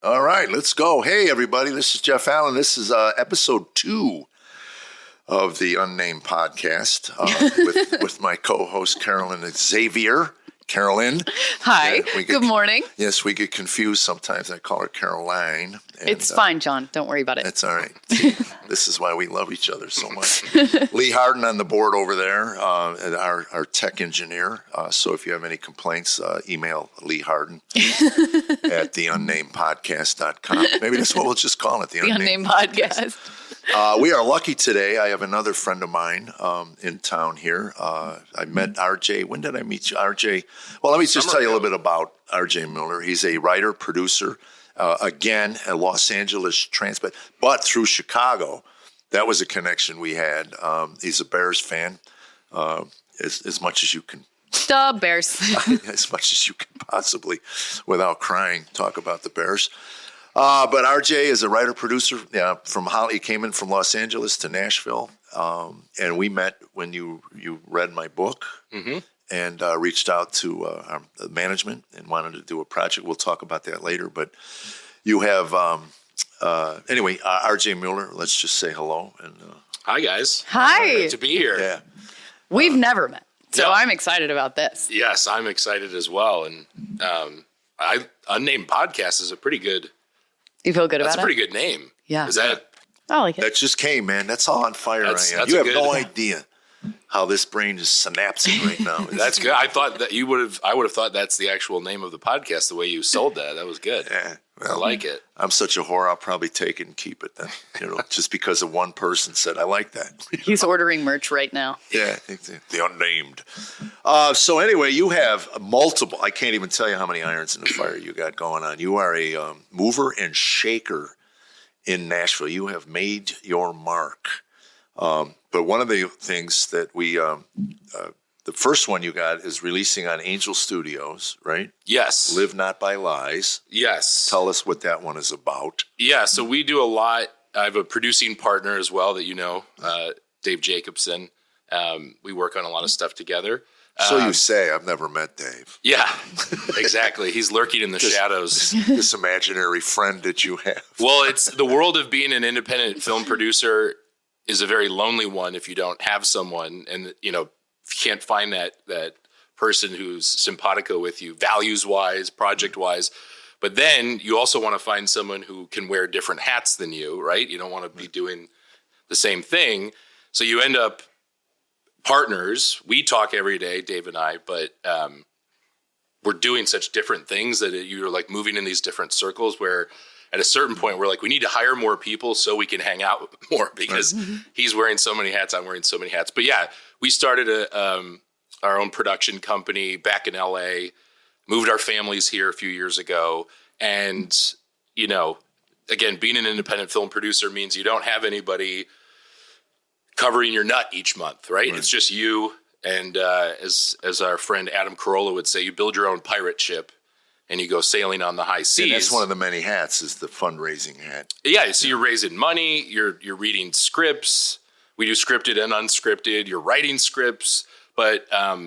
All right, let's go. Hey, everybody, this is Jeff Allen. This is episode 2 of the Unnamed Podcast with my co-host, Carollynn Xavier. Carollynn. Hi, good morning. Yes, we get confused sometimes. I call her Caroline. It's fine, John. Don't worry about it. It's all right. This is why we love each other so much. Lee Harden on the board over there, our tech engineer. So if you have any complaints, email Lee Harden at theunnamedpodcast.com. Maybe that's what we'll just call it, the Unnamed Podcast. We are lucky today. I have another friend of mine in town here. I met RJ. When did I meet you, RJ? Well, let me just tell you a little bit about RJ Moeller. He's a writer, producer, again, a Los Angeles transplant, but through Chicago. That was a connection we had. He's a Bears fan, as much as you can. The Bears. As much as you can possibly, without crying, talk about the Bears. But RJ is a writer-producer he came in from Los Angeles to Nashville, and we met when you read my book and reached out to our management and wanted to do a project. We'll talk about that later, but you have, anyway, RJ Moeller, let's just say hello. And hi, guys. Hi. Great to be here. Yeah. We've never met, so I'm excited about this. Yes, I'm excited as well. And Unnamed Podcast is a pretty good... You feel good about it? That's a pretty good name. Yeah. Is that... I like it. That just came, man. That's how on fire I am. You have no idea how this brain is synapsing right now. That's good. I thought that I would have thought that's the actual name of the podcast, the way you sold that. That was good. Yeah. Well, I like it. I'm such a whore, I'll probably take it and keep it then. Just because of one person said, I like that. He's ordering merch right now. Yeah, the Unnamed. So anyway, you have multiple, I can't even tell you how many irons in the fire you got going on. You are a mover and shaker in Nashville. You have made your mark. But one of the things that the first one you got is releasing on Angel Studios, right? Yes. Live Not by Lies. Yes. Tell us what that one is about. Yeah, so we do a lot. I have a producing partner as well that you know, Dave Jacobson. We work on a lot of stuff together. So you say. I've never met Dave. Yeah, exactly. He's lurking in the shadows. This imaginary friend that you have. Well, it's the world of being an independent film producer is a very lonely one if you don't have someone, and if you can't find that person who's simpatico with you, values-wise, project-wise. But then you also want to find someone who can wear different hats than you, right? You don't want to be doing the same thing. So you end up partners. We talk every day, Dave and I, but we're doing such different things that you're like moving in these different circles where at a certain point we're like, we need to hire more people so we can hang out more because he's wearing so many hats, I'm wearing so many hats. But yeah, we started our own production company back in LA, moved our families here a few years ago. And, again, being an independent film producer means you don't have anybody covering your nut each month, right? It's just you. And as our friend Adam Carolla would say, you build your own pirate ship and you go sailing on the high seas. And that's one of the many hats is the fundraising hat. Yeah, so you're raising money, you're reading scripts. We do scripted and unscripted. You're writing scripts. But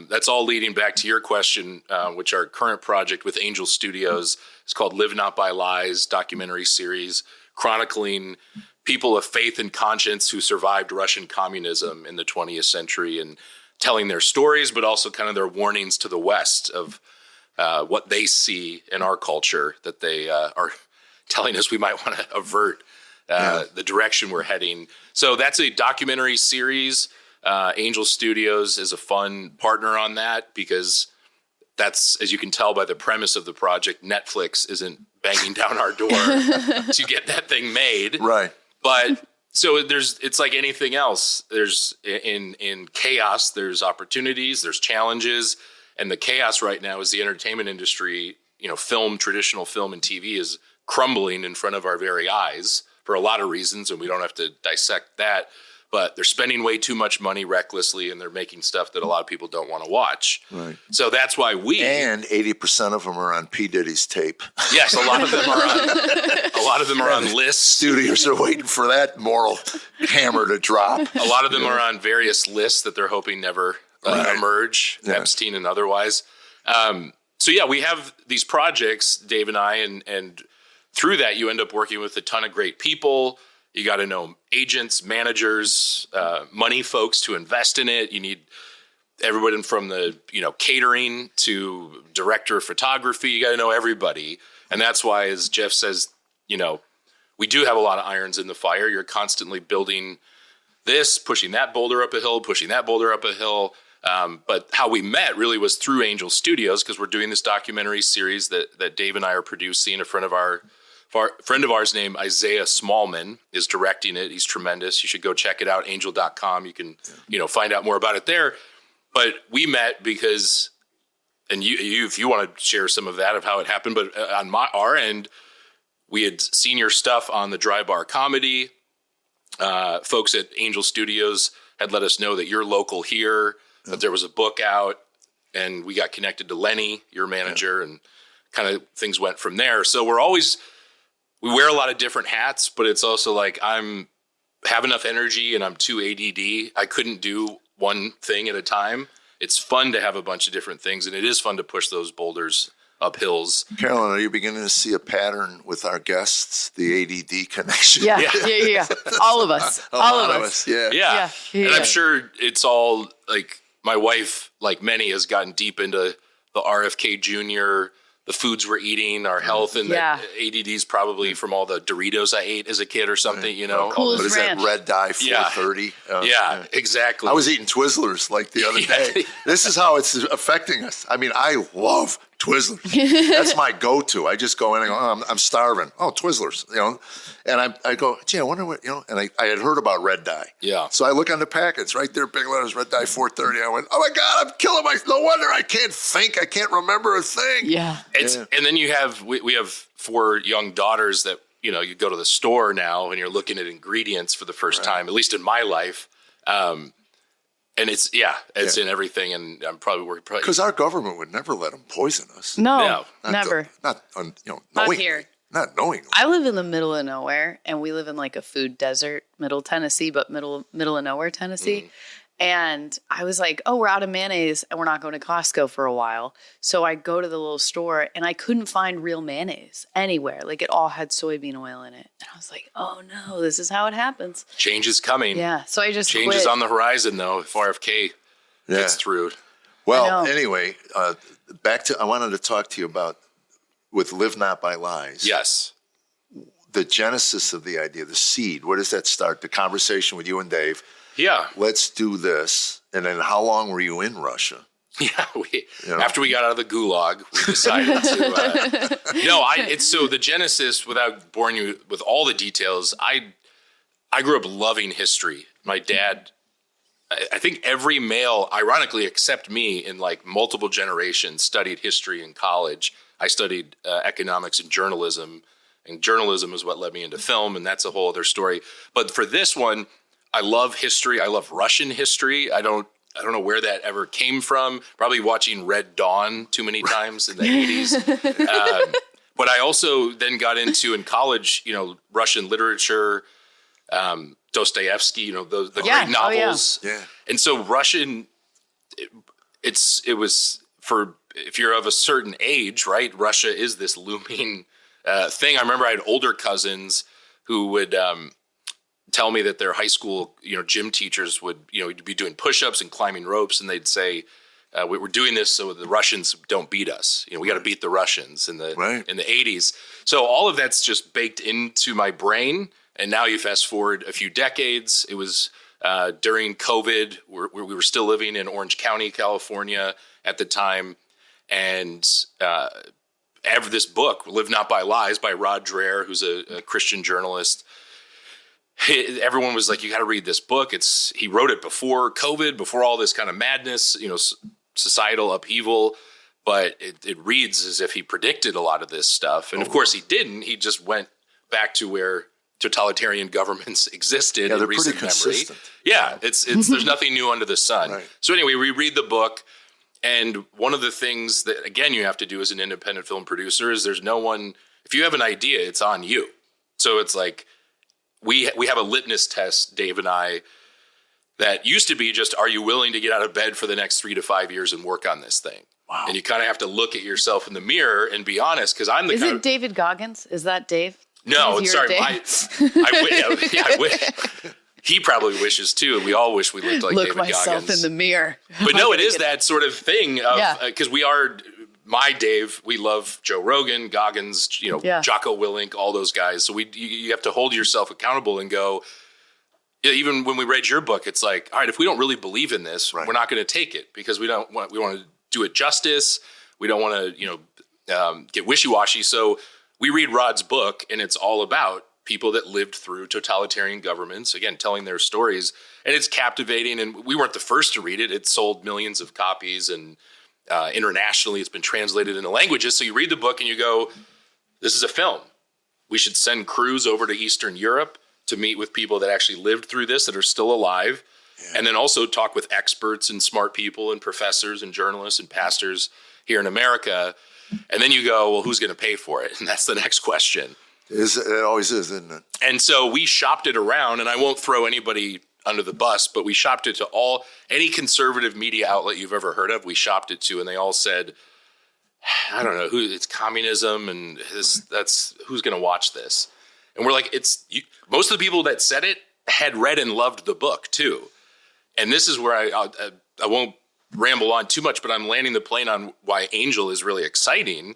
that's all leading back to your question, which our current project with Angel Studios is called Live Not by Lies, documentary series chronicling people of faith and conscience who survived Russian communism in the 20th century and telling their stories, but also kind of their warnings to the West of what they see in our culture that they are telling us we might want to avert the direction we're heading. So that's a documentary series. Angel Studios is a fun partner on that because that's, as you can tell by the premise of the project, Netflix isn't banging down our door to get that thing made. Right. But so it's like anything else. There's in chaos, there's opportunities, there's challenges. And the chaos right now is the entertainment industry, film, traditional film and TV is crumbling in front of our very eyes for a lot of reasons. And we don't have to dissect that. But they're spending way too much money recklessly, and they're making stuff that a lot of people don't want to watch. Right. So that's why and 80% of them are on P. Diddy's tape. Yes, a lot of them are on lists. Studios are waiting for that moral hammer to drop. A lot of them are on various lists that they're hoping never emerge, Epstein and otherwise. So yeah, we have these projects, Dave and I, and through that, you end up working with a ton of great people. You got to know agents, managers, money folks to invest in it. You need everybody from the, catering to director of photography. You got to know everybody. And that's why, as Jeff says, we do have a lot of irons in the fire. You're constantly building this, pushing that boulder up a hill, pushing that boulder up a hill. But how we met really was through Angel Studios, because we're doing this documentary series that Dave and I are producing. A friend of ours named Isaiah Smallman is directing it. He's tremendous. You should go check it out, angel.com. You can, find out more about it there. But we met because, and you if you want to share some of that, of how it happened, but on our end, we had seen your stuff on the Dry Bar Comedy. Folks at Angel Studios had let us know that you're local here, that there was a book out, and we got connected to Lenny, your manager, and kind of things went from there. So we wear a lot of different hats, but it's also like have enough energy and I'm too ADD. I couldn't do one thing at a time. It's fun to have a bunch of different things, and it is fun to push those boulders up hills. Carollynn, are you beginning to see a pattern with our guests, the ADD connection? Yeah. All of us. All of us. Yeah. And I'm sure it's all like, my wife, like many, has gotten deep into the RFK Jr., the foods we're eating, our health, and the ADD's probably from all the Doritos I ate as a kid or something, Cool What is Ranch. that, Red Dye 430? Exactly. I was eating Twizzlers like the other day. This is how it's affecting us. I mean, I love Twizzlers. That's my go-to. I just go in and go, I'm starving. Oh, Twizzlers, And I go, gee, I wonder what, and I had heard about Red Dye. Yeah. So I look on the packets right there, big letters, Red Dye 430. I went, oh my God, I'm killing no wonder I can't think. I can't remember a thing. Yeah. And then you have, we have 4 young daughters that, you go to the store now and you're looking at ingredients for the first time, at least in my life. And it's in everything. And I'm probably because our government would never let them poison us. No, never. Not Not here. Not knowing. I live in the middle of nowhere, and we live in like a food desert, middle Tennessee, but middle of nowhere Tennessee. And I was like, oh, we're out of mayonnaise and we're not going to Costco for a while. So I go to the little store and I couldn't find real mayonnaise anywhere. Like, it all had soybean oil in it. And I was like, oh no, this is how it happens. Change is coming. Yeah. So I just Change is on the horizon, though, if RFK gets through. Well, anyway, I wanted to talk to you about, with Live Not by Lies. Yes. The genesis of the idea, the seed, where does that start? The conversation with you and Dave. Yeah. Let's do this. And then how long were you in Russia? Yeah. After we got out of the gulag, we decided to. So the genesis, without boring you with all the details, I grew up loving history. My dad, I think every male, ironically, except me, in like multiple generations, studied history in college. I studied economics and journalism is what led me into film, and that's a whole other story. But for this one, I love history. I love Russian history. I don't know where that ever came from. Probably watching Red Dawn too many times in the 80s. But I also then got into, in college, Russian literature, Dostoevsky, the great novels. Oh, yeah. And so Russian, it was for, if you're of a certain age, right? Russia is this looming thing. I remember I had older cousins who would tell me that their high school, gym teachers would, be doing push-ups and climbing ropes, and they'd say, we're doing this so the Russians don't beat us. We got to beat the Russians in the 80s. So all of that's just baked into my brain. And now you fast forward a few decades. It was during COVID. We were still living in Orange County, California at the time. And this book, Live Not by Lies, by Rod Dreher, who's a Christian journalist, everyone was like, you got to read this book. He wrote it before COVID, before all this kind of madness, societal upheaval, but it reads as if he predicted a lot of this stuff. And of course he didn't. He just went back to where totalitarian governments existed in recent memory. Yeah, it's there's nothing new under the sun. Right. So anyway, we read the book, and one of the things that, again, you have to do as an independent film producer is there's no one, if you have an idea, it's on you. So it's like, we have a litmus test, Dave and I, that used to be just, are you willing to get out of bed for the next 3 to 5 years and work on this thing? Wow. And you kind of have to look at yourself in the mirror and be honest, because I'm the Is it David Goggins? Is that Dave? No, Is your sorry. Dave? I wish. He probably wishes too. We all wish we looked like Look David myself Goggins. in the mirror. But no, it is that sort of thing of, Yeah. because we are, my Dave, we love Joe Rogan, Goggins, Jocko Willink, all those guys. So you have to hold yourself accountable and go, even when we read your book, it's like, all right, if we don't really believe in this, we're not going to take it because we want to do it justice. We don't want to, get wishy-washy. So we read Rod's book and it's all about people that lived through totalitarian governments, again, telling their stories. And it's captivating. And we weren't the first to read it. It sold millions of copies and internationally it's been translated into languages. So you read the book and you go, this is a film. We should send crews over to Eastern Europe to meet with people that actually lived through this, that are still alive. Yeah. And then also talk with experts and smart people and professors and journalists and pastors here in America. And then you go, well, who's going to pay for it? And that's the next question. It always is, isn't it? And so we shopped it around, and I won't throw anybody under the bus, but we shopped it to any conservative media outlet you've ever heard of. We shopped it to, and they all said, I don't know, it's communism, and that's who's going to watch this? And we're like, most of the people that said it had read and loved the book too. And this is where I won't ramble on too much, but I'm landing the plane on why Angel is really exciting,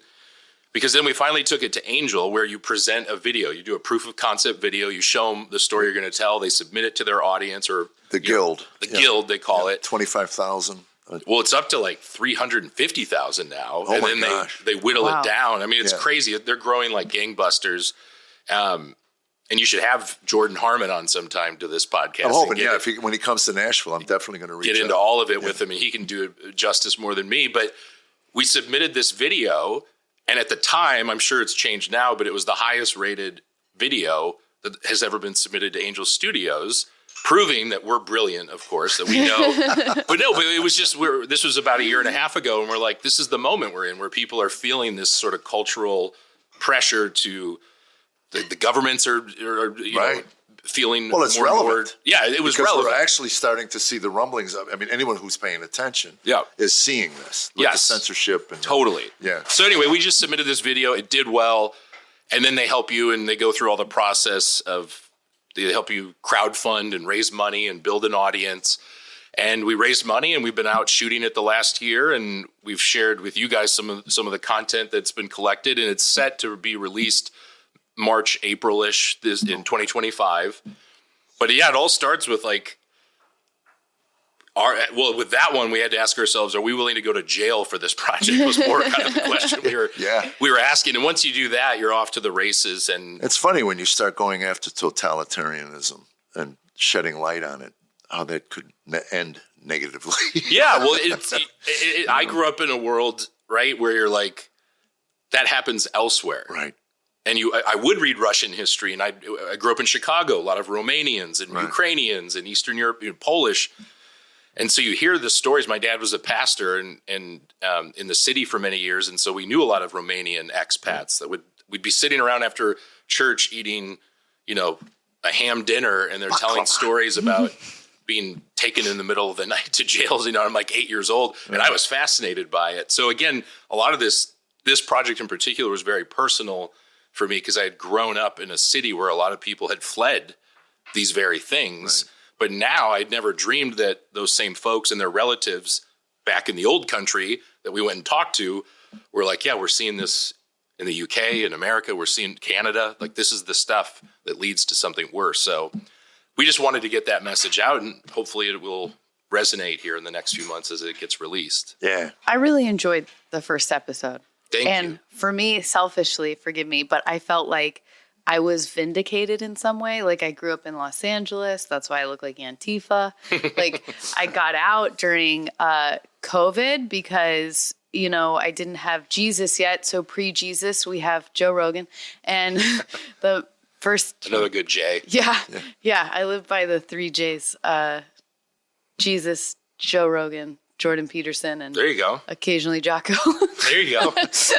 because then we finally took it to Angel, where you present a video, you do a proof of concept video, you show them the story you're going to tell, they submit it to their audience or the guild, guild they call it. 25,000. Well, it's up to like 350,000 now. Oh, and my then gosh. they whittle it down. I mean, it's crazy. They're growing like gangbusters. And you should have Jordan Harmon on sometime to this podcast. I'm hoping, when he comes to Nashville, I'm definitely going to reach out. Get into all of it with him, and he can do it justice more than me. But we submitted this video, and at the time, I'm sure it's changed now, but it was the highest rated video that has ever been submitted to Angel Studios, proving that we're brilliant, of course, that we know. but it was just, this was about a year and a half ago, and we're like, this is the moment we're in, where people are feeling this sort of cultural pressure to... The governments are feeling it's more relevant. bored. Yeah, it was because relevant. We're actually starting to see the rumblings of. I mean, anyone who's paying attention, is seeing this. With the censorship and totally. Yeah. So anyway, we just submitted this video. It did well, and then they help you, and they go through all the process of. They help you crowdfund and raise money and build an audience. And we raised money, and we've been out shooting it the last year, and we've shared with you guys some of the content that's been collected, and it's set to be released March, April-ish in 2025. But yeah, it all starts with with that one, we had to ask ourselves, are we willing to go to jail for this project? Was more kind of the question we were asking. And once you do that, you're off to the races. And it's funny when you start going after totalitarianism and shedding light on it, how that could end negatively. Yeah, well, I grew up in a world, right, where you're like, that happens elsewhere. Right. And I would read Russian history, and I grew up in Chicago, a lot of Romanians and Ukrainians and Eastern Europe, Polish. And so you hear the stories. My dad was a pastor and in the city for many years, and so we knew a lot of Romanian expats that we'd be sitting around after church eating, a ham dinner, and they're telling stories about being taken in the middle of the night to jails. I'm like 8 years old, and I was fascinated by it. So again, a lot of this project in particular was very personal for me, because I had grown up in a city where a lot of people had fled these very things. Right. But now I'd never dreamed that those same folks and their relatives back in the old country that we went and talked to were like, yeah, we're seeing this in the UK, in America, we're seeing Canada. Like, this is the stuff that leads to something worse. So we just wanted to get that message out, and hopefully it will resonate here in the next few months as it gets released. Yeah. I really enjoyed the first episode. Thank you. And for me, selfishly, forgive me, but I felt like I was vindicated in some way. Like, I grew up in Los Angeles. That's why I look like Antifa. Like, I got out during COVID because, I didn't have Jesus yet. So pre-Jesus, we have Joe Rogan. And the first... Another good J. Yeah. I live by the 3 J's. Jesus, Joe Rogan, Jordan Peterson and There you go. occasionally Jocko. There you go. That's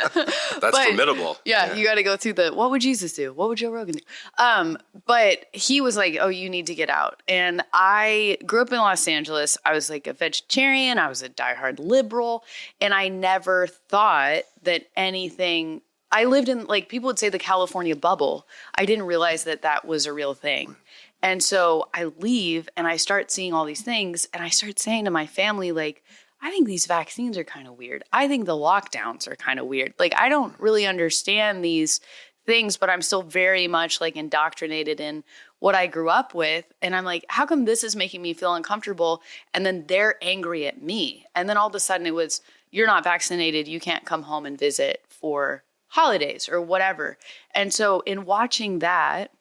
formidable. Yeah, you got to go through what would Jesus do? What would Joe Rogan do? But he was like, oh, you need to get out. And I grew up in Los Angeles. I was like a vegetarian. I was a diehard liberal. And I never thought that anything, I lived in, like, people would say the California bubble. I didn't realize that that was a real thing. And so I leave and I start seeing all these things and I start saying to my family, like, I think these vaccines are kind of weird. I think the lockdowns are kind of weird. Like, I don't really understand these things, but I'm still very much like indoctrinated in what I grew up with. And I'm like, how come this is making me feel uncomfortable? And then they're angry at me. And then all of a sudden it was, you're not vaccinated. You can't come home and visit for holidays or whatever. And so in watching that,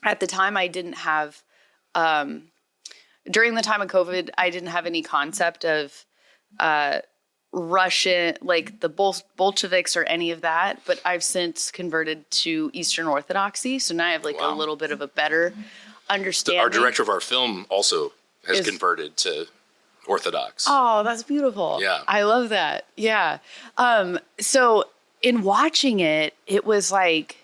at the time, I didn't have, during the time of COVID, I didn't have any concept of Russian, like the Bolsheviks or any of that. But I've since converted to Eastern Orthodoxy. So now I have like a little bit of a better understanding. Our director of our film also has converted to Orthodox. Oh, that's beautiful. Yeah. I love that. Yeah. So in watching it, it was like,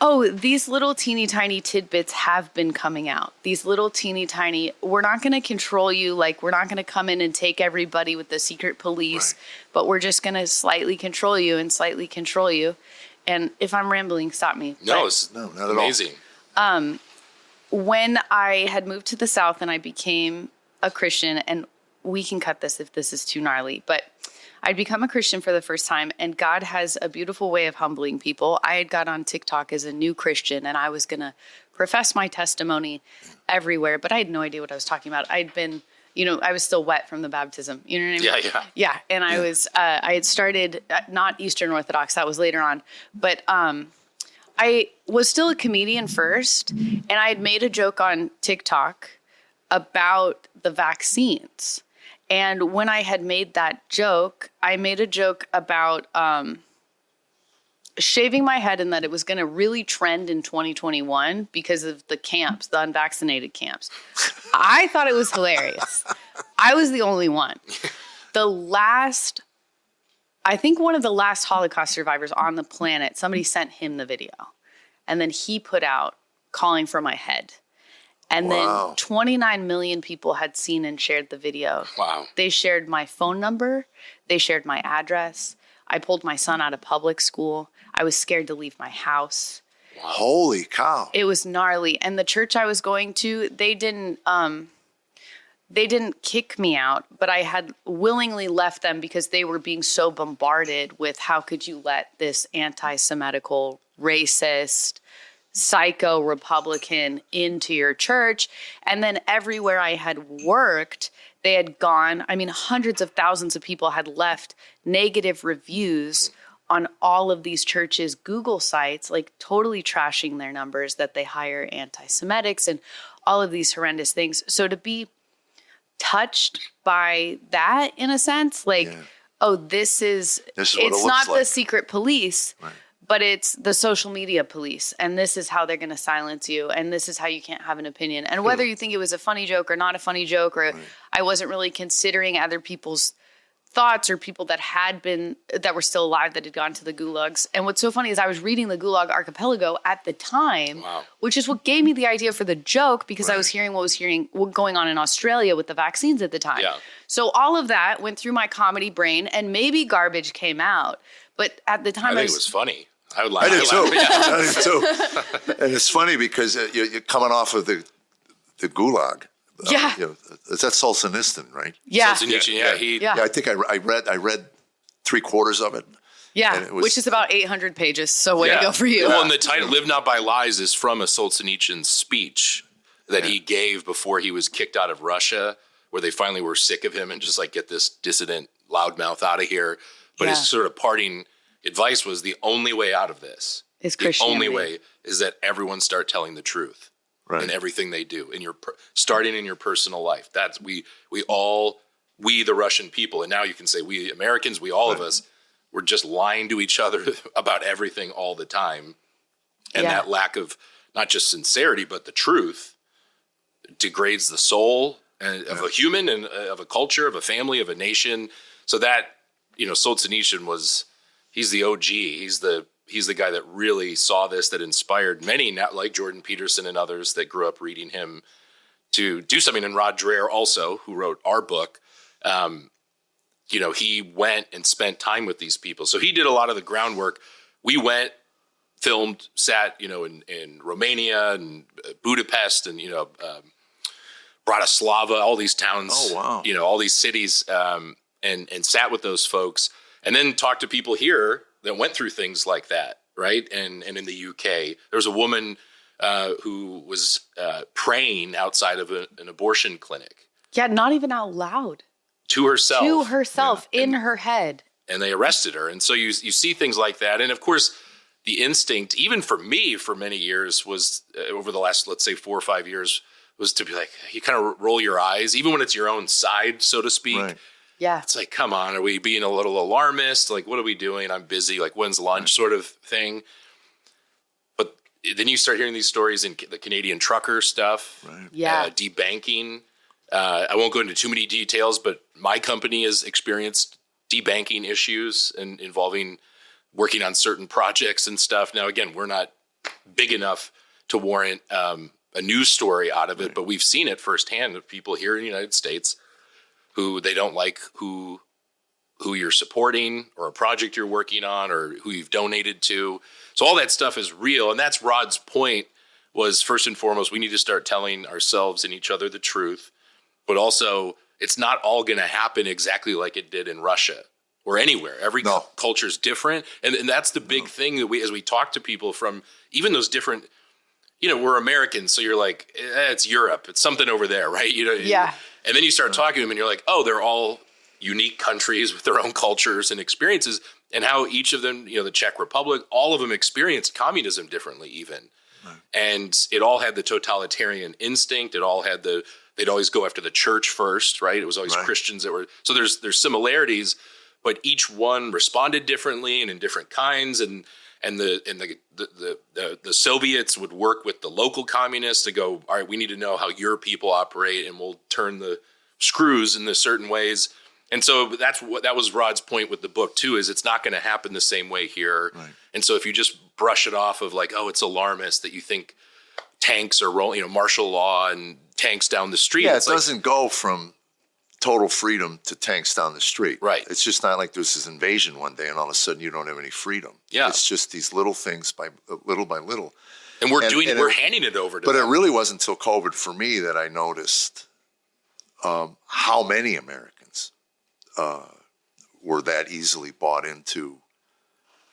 oh, these little teeny tiny tidbits have been coming out. These little teeny tiny, we're not going to control you. Like, we're not going to come in and take everybody with the secret police, but we're just going to slightly control you and slightly control you. And if I'm rambling, stop me. No, it's not at amazing. When I had moved to the South and I became a Christian, and we can cut this if this is too gnarly, but I'd become a Christian for the first time, and God has a beautiful way of humbling people. I had got on TikTok as a new Christian, and I was going to profess my testimony everywhere, but I had no idea what I was talking about. I'd been, I was still wet from the baptism. You know what I mean? Yeah. Yeah, and I was, I had started, not Eastern Orthodox, that was later on, but I was still a comedian first, and I had made a joke on TikTok about the vaccines. And when I had made that joke, I made a joke about shaving my head and that it was going to really trend in 2021 because of the camps, the unvaccinated camps. I thought it was hilarious. I was the only one. I think one of the last Holocaust survivors on the planet, somebody sent him the video. And then he put out calling for my head. And then 29 million people had seen and shared the video. Wow. They shared my phone number. They shared my address. I pulled my son out of public school. I was scared to leave my house. Wow. Holy cow. It was gnarly. And the church I was going to, they didn't kick me out, but I had willingly left them because they were being so bombarded with how could you let this anti-Semitical, racist, psycho Republican into your church. And then everywhere I had worked, they had gone, hundreds of thousands of people had left negative reviews on all of these churches' Google sites, like totally trashing their numbers that they hire anti-Semitics and all of these horrendous things. So to be touched by that in a sense, like, this is it's not the secret police. Right. But it's the social media police, and this is how they're going to silence you, and this is how you can't have an opinion. And whether you think it was a funny joke or not a funny joke, or I wasn't really considering other people's thoughts or people that were still alive that had gone to the gulags. And what's so funny is I was reading the Gulag Archipelago at the time, which is what gave me the idea for the joke, because I was hearing what was going on in Australia with the vaccines at the time. Yeah. So all of that went through my comedy brain, and maybe garbage came out. But at the time, I think it was funny. I would laugh. I did too. I did too. And it's funny because you're coming off of the Gulag. That's Solzhenitsyn, right? Yeah. Solzhenitsyn, yeah. I think I read 3/4 of it. Yeah, which is about 800 pages. So way to go for you. Well, and the title "Live Not by Lies" is from a Solzhenitsyn speech that he gave before he was kicked out of Russia, where they finally were sick of him and just like, get this dissident loudmouth out of here. But his sort of parting advice was the only way out of this is Christianity. The only way is that everyone start telling the truth in everything they do, in your starting in your personal life. That's we the Russian people, and now you can say we Americans, we all of us, we're just lying to each other about everything all the time, and that lack of not just sincerity but the truth degrades the soul of a human and of a culture, of a family, of a nation. So that, Solzhenitsyn he's the OG. He's the guy that really saw this, that inspired many, not like Jordan Peterson and others that grew up reading him, to do something. And Rod Dreher also, who wrote our book, he went and spent time with these people. So he did a lot of the groundwork. We went, filmed, sat, in Romania and Budapest and, Bratislava, all these towns, Oh, wow. All these cities, and sat with those folks, and then talked to people here that went through things like that, right? And in the UK, there was a woman who was praying outside of an abortion clinic. Yeah, not even out loud. To herself. In her head. And they arrested her. And so you see things like that. And of course, the instinct, even for me, for many years, was over the last, let's say, 4 or 5 years, was to be like, you kind of roll your eyes, even when it's your own side, so to speak. Right. Yeah. It's like, come on, are we being a little alarmist? Like, what are we doing? I'm busy. Like, when's lunch, sort of thing. But then you start hearing these stories in the Canadian trucker stuff. Right. Yeah. Debanking. I won't go into too many details, but my company has experienced debanking issues and involving working on certain projects and stuff. Now, again, we're not big enough to warrant a news story out of it, but we've seen it firsthand of people here in the United States who they don't like who you're supporting or a project you're working on or who you've donated to. So all that stuff is real. And that's Rod's point, was first and foremost, we need to start telling ourselves and each other the truth. But also, it's not all going to happen exactly like it did in Russia or anywhere. Every culture is different. And that's the big thing that as we talk to people from even those different, we're Americans. So you're like, it's Europe. It's something over there, right? Yeah. And then you start talking to them and you're like, oh, they're all unique countries with their own cultures and experiences, and how each of them, the Czech Republic, all of them experienced communism differently even. Right. And it all had the totalitarian instinct. It all had they'd always go after the church first, right? It was always Christians that were, so there's similarities, but each one responded differently and in different kinds. And the Soviets would work with the local communists to go, all right, we need to know how your people operate, and we'll turn the screws in the certain ways. And so that was Rod's point with the book too, is it's not going to happen the same way here. Right. And so if you just brush it off of like, oh, it's alarmist that you think tanks are rolling, martial law and tanks down the street. Yeah, it doesn't go from total freedom to tanks down the street. Right. It's just not like there's this invasion one day and all of a sudden you don't have any freedom. Yeah. It's just these little things by little. And we're handing it over to them. But it really wasn't until COVID for me that I noticed how many Americans were that easily bought into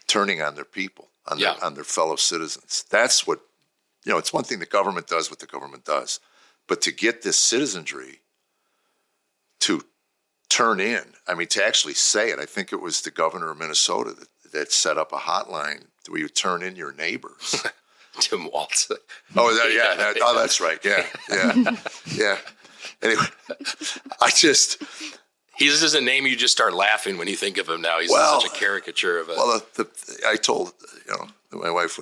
turning on their people, on their fellow citizens. That's what, it's one thing the government does what the government does. But to get this citizenry to turn in, to actually say it, I think it was the governor of Minnesota that set up a hotline where you turn in your neighbors. Tim Walz. Oh, that's right. Yeah. Yeah. Anyway, He's just a name you just start laughing when you think of him now. He's such a caricature of it. Well, I told my wife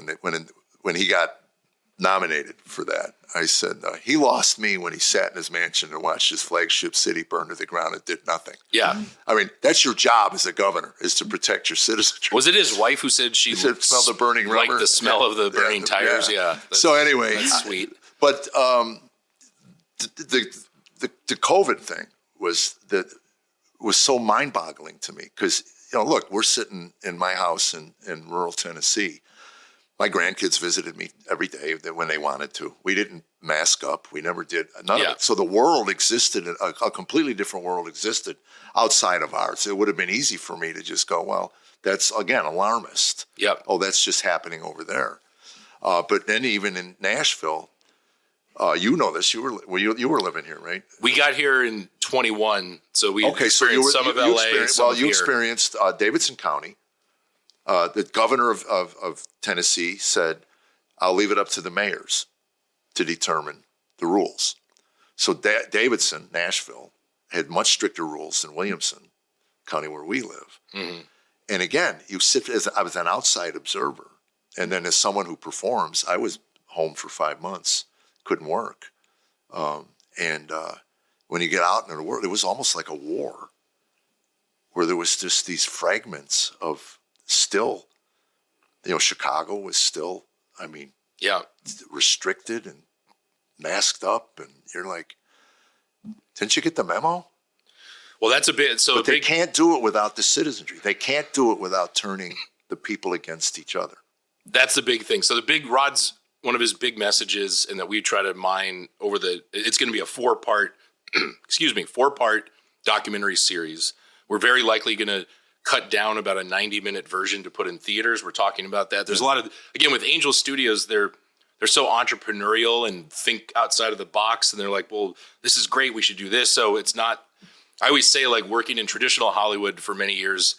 when he got nominated for that, I said he lost me when he sat in his mansion and watched his flagship city burn to the ground and did nothing. Yeah, that's your job as a governor, is to protect your citizenry. Was it his wife who said she smelled the burning rubber? Like the smell of the burning tires. Yeah. So anyway, that's sweet. But the COVID thing was so mind-boggling to me because, look, we're sitting in my house in rural Tennessee. My grandkids visited me every day when they wanted to. We didn't mask up. We never did. None of it. So the world existed, a completely different world existed outside of ours. It would have been easy for me to just go, well, that's, again, alarmist. Yep. Oh, that's just happening over there. But then even in Nashville, you know this. You were living here, right? We got here in 21, so we experienced some of LA. You experienced Davidson County. The governor of Tennessee said, "I'll leave it up to the mayors to determine the rules." So Davidson, Nashville, had much stricter rules than Williamson County, where we live. Mm-hmm. And again, I was an outside observer, and then as someone who performs, I was home for 5 months. Couldn't work. And when you get out into the world, it was almost like a war where there was just these fragments of still, Chicago was still, restricted and masked up. And you're like, didn't you get the memo? Well, that's a bit. So but they can't do it without the citizenry. They can't do it without turning the people against each other. That's the big thing. So Rod's, one of his big messages, and that we try to mine over it's going to be a 4-part, 4-part documentary series. We're very likely going to cut down about a 90-minute version to put in theaters. We're talking about that. There's a lot of, again, with Angel Studios, they're so entrepreneurial and think outside of the box. And they're like, well, this is great. We should do this. So it's not, I always say, like, working in traditional Hollywood for many years,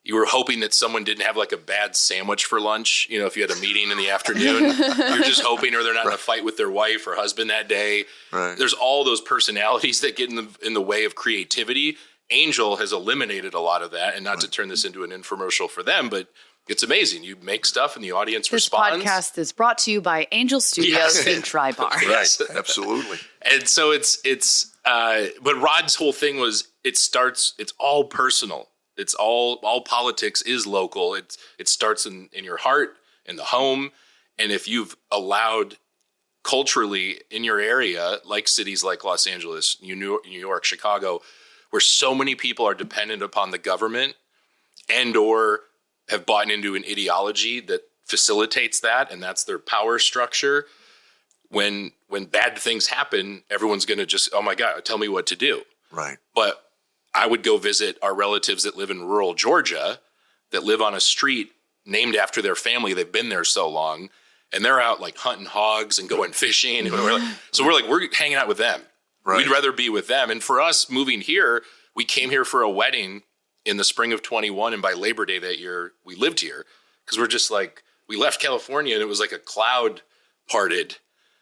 you were hoping that someone didn't have like a bad sandwich for lunch. If you had a meeting in the afternoon, you're just hoping, or they're not in a fight with their wife or husband that day. Right. There's all those personalities that get in the way of creativity. Angel has eliminated a lot of that, and not to turn this into an infomercial for them, but it's amazing. You make stuff and the audience responds. This podcast is brought to you by Angel Studios in Tri-Bar. Right, absolutely. And so but Rod's whole thing was, it's all personal. It's all politics is local. It starts in your heart, in the home. And if you've allowed culturally in your area, like cities like Los Angeles, New York, Chicago, where so many people are dependent upon the government and or have bought into an ideology that facilitates that, and that's their power structure. When bad things happen, everyone's going to just, oh my God, tell me what to do. Right. But I would go visit our relatives that live in rural Georgia, that live on a street named after their family. They've been there so long, and they're out like hunting hogs and going fishing. And we're hanging out with them. Right. We'd rather be with them. And for us moving here, we came here for a wedding in the spring of 21. And by Labor Day that year, we lived here because we're just like, we left California and it was like a cloud parted.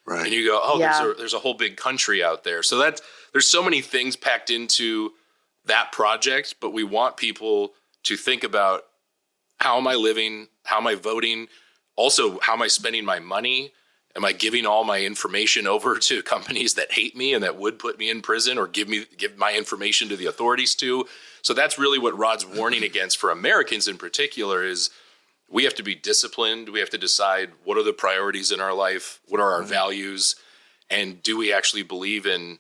Right. And you go, oh, there's a whole big country out there. So there's so many things packed into that project, but we want people to think about, how am I living? How am I voting? Also, how am I spending my money? Am I giving all my information over to companies that hate me and that would put me in prison, or give my information to the authorities too? So that's really what Rod's warning against for Americans in particular is, we have to be disciplined. We have to decide, what are the priorities in our life? What are our values? And do we actually believe in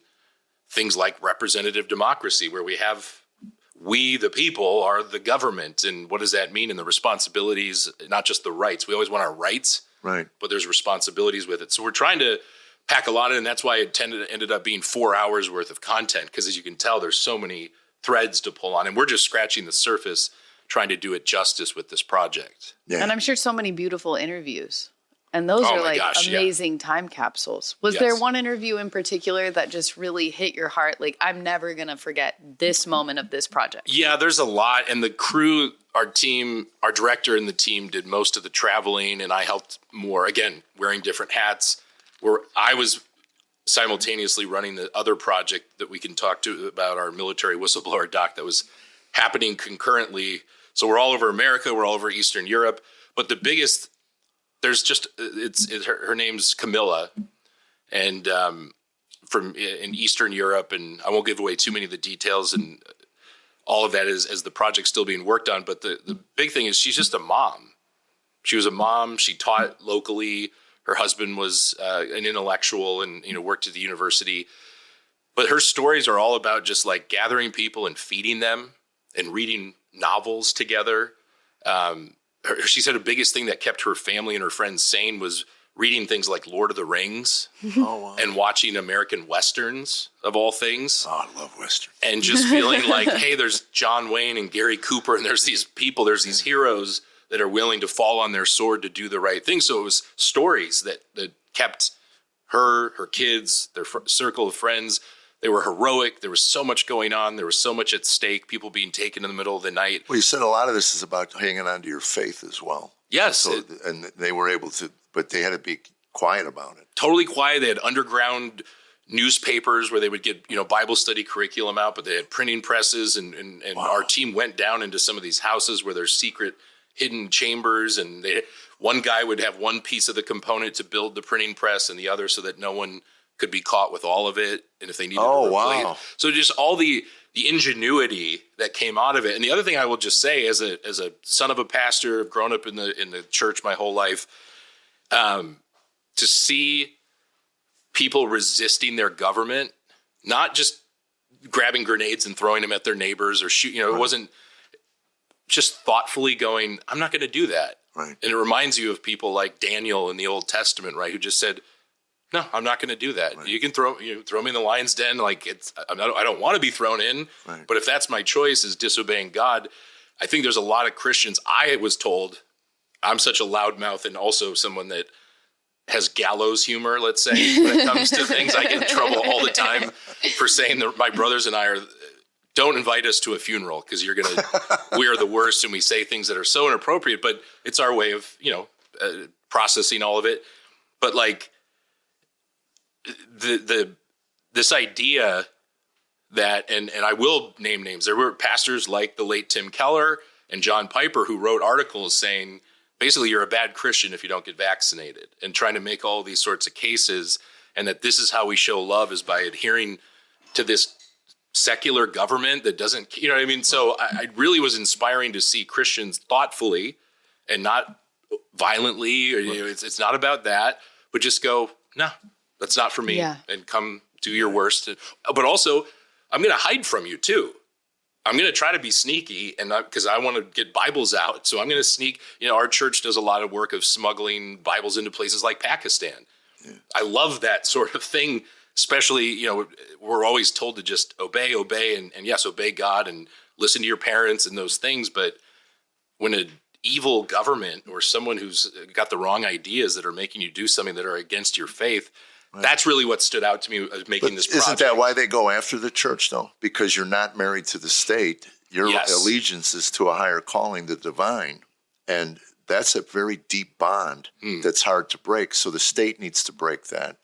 things like representative democracy, where we, the people, are the government? And what does that mean? And the responsibilities, not just the rights. We always want our rights, right? But there's responsibilities with it. So we're trying to pack a lot in, and that's why it ended up being 4 hours worth of content. Because as you can tell, there's so many threads to pull on, and we're just scratching the surface, trying to do it justice with this project. Yeah. And I'm sure so many beautiful interviews. And those are like amazing time capsules. Was there one interview in particular that just really hit your heart? Like, I'm never going to forget this moment of this project. Yeah, there's a lot. And the crew, our team, our director and the team did most of the traveling, and I helped more, again, wearing different hats, where I was simultaneously running the other project that we can talk to about, our military whistleblower doc, that was happening concurrently. So we're all over America, we're all over Eastern Europe. But the biggest, her name's Camilla, and from in Eastern Europe, and I won't give away too many of the details, and all of that is as the project's still being worked on. But the big thing is, she's just a mom. She was a mom. She taught locally. Her husband was an intellectual and worked at the university. But her stories are all about just like gathering people and feeding them and reading novels together. She said the biggest thing that kept her family and her friends sane was reading things like Lord of the Rings and watching American Westerns, of all things. Oh, I love Westerns. And just feeling like, hey, there's John Wayne and Gary Cooper, and there's these people, there's these heroes that are willing to fall on their sword to do the right thing. So it was stories that kept her kids, their circle of friends. They were heroic. There was so much going on. There was so much at stake, people being taken in the middle of the night. Well, you said a lot of this is about hanging on to your faith as well. Yes. So, and they were able to, but they had to be quiet about it. Totally quiet. They had underground newspapers where they would get, Bible study curriculum out, but they had printing presses, and our team went down into some of these houses where there's secret hidden chambers, and one guy would have one piece of the component to build the printing press and the other so that no one could be caught with all of it, and if they needed Oh, to replace. wow. So just all the ingenuity that came out of it. And the other thing I will just say, as a son of a pastor, I've grown up in the church my whole life, to see people resisting their government, not just grabbing grenades and throwing them at their neighbors or shoot, it wasn't just thoughtfully going, I'm not going to do that. Right. And it reminds you of people like Daniel in the Old Testament, right? Who just said, no, I'm not going to do that. Right. You can throw me in the lion's den. Like I don't want to be thrown in, right. But if that's my choice is disobeying God, I think there's a lot of Christians. I was told I'm such a loudmouth and also someone that has gallows humor, let's say, when it comes to things. I get in trouble all the time for saying that my brothers and I don't invite us to a funeral because we are the worst and we say things that are so inappropriate, but it's our way of, processing all of it. But like this idea that, and I will name names, there were pastors like the late Tim Keller and John Piper who wrote articles saying, basically, you're a bad Christian if you don't get vaccinated, and trying to make all these sorts of cases, and that this is how we show love is by adhering to this secular government that doesn't, you know what I mean? So I really was inspiring to see Christians thoughtfully and not violently, or, it's not about that, but just go, no, that's not for me, and come do your worst. But also, I'm going to hide from you too. I'm going to try to be sneaky, and because I want to get Bibles out. So I'm going to sneak. Our church does a lot of work of smuggling Bibles into places like Pakistan. Yeah. I love that sort of thing, especially, we're always told to just obey, and yes, obey God and listen to your parents and those things. But when an evil government or someone who's got the wrong ideas that are making you do something that are against your faith, right. That's really what stood out to me as making this project. Isn't that why they go after the church, though? Because you're not married to the state. Your allegiance is to a higher calling, the divine. And that's a very deep bond that's hard to break. So the state needs to break that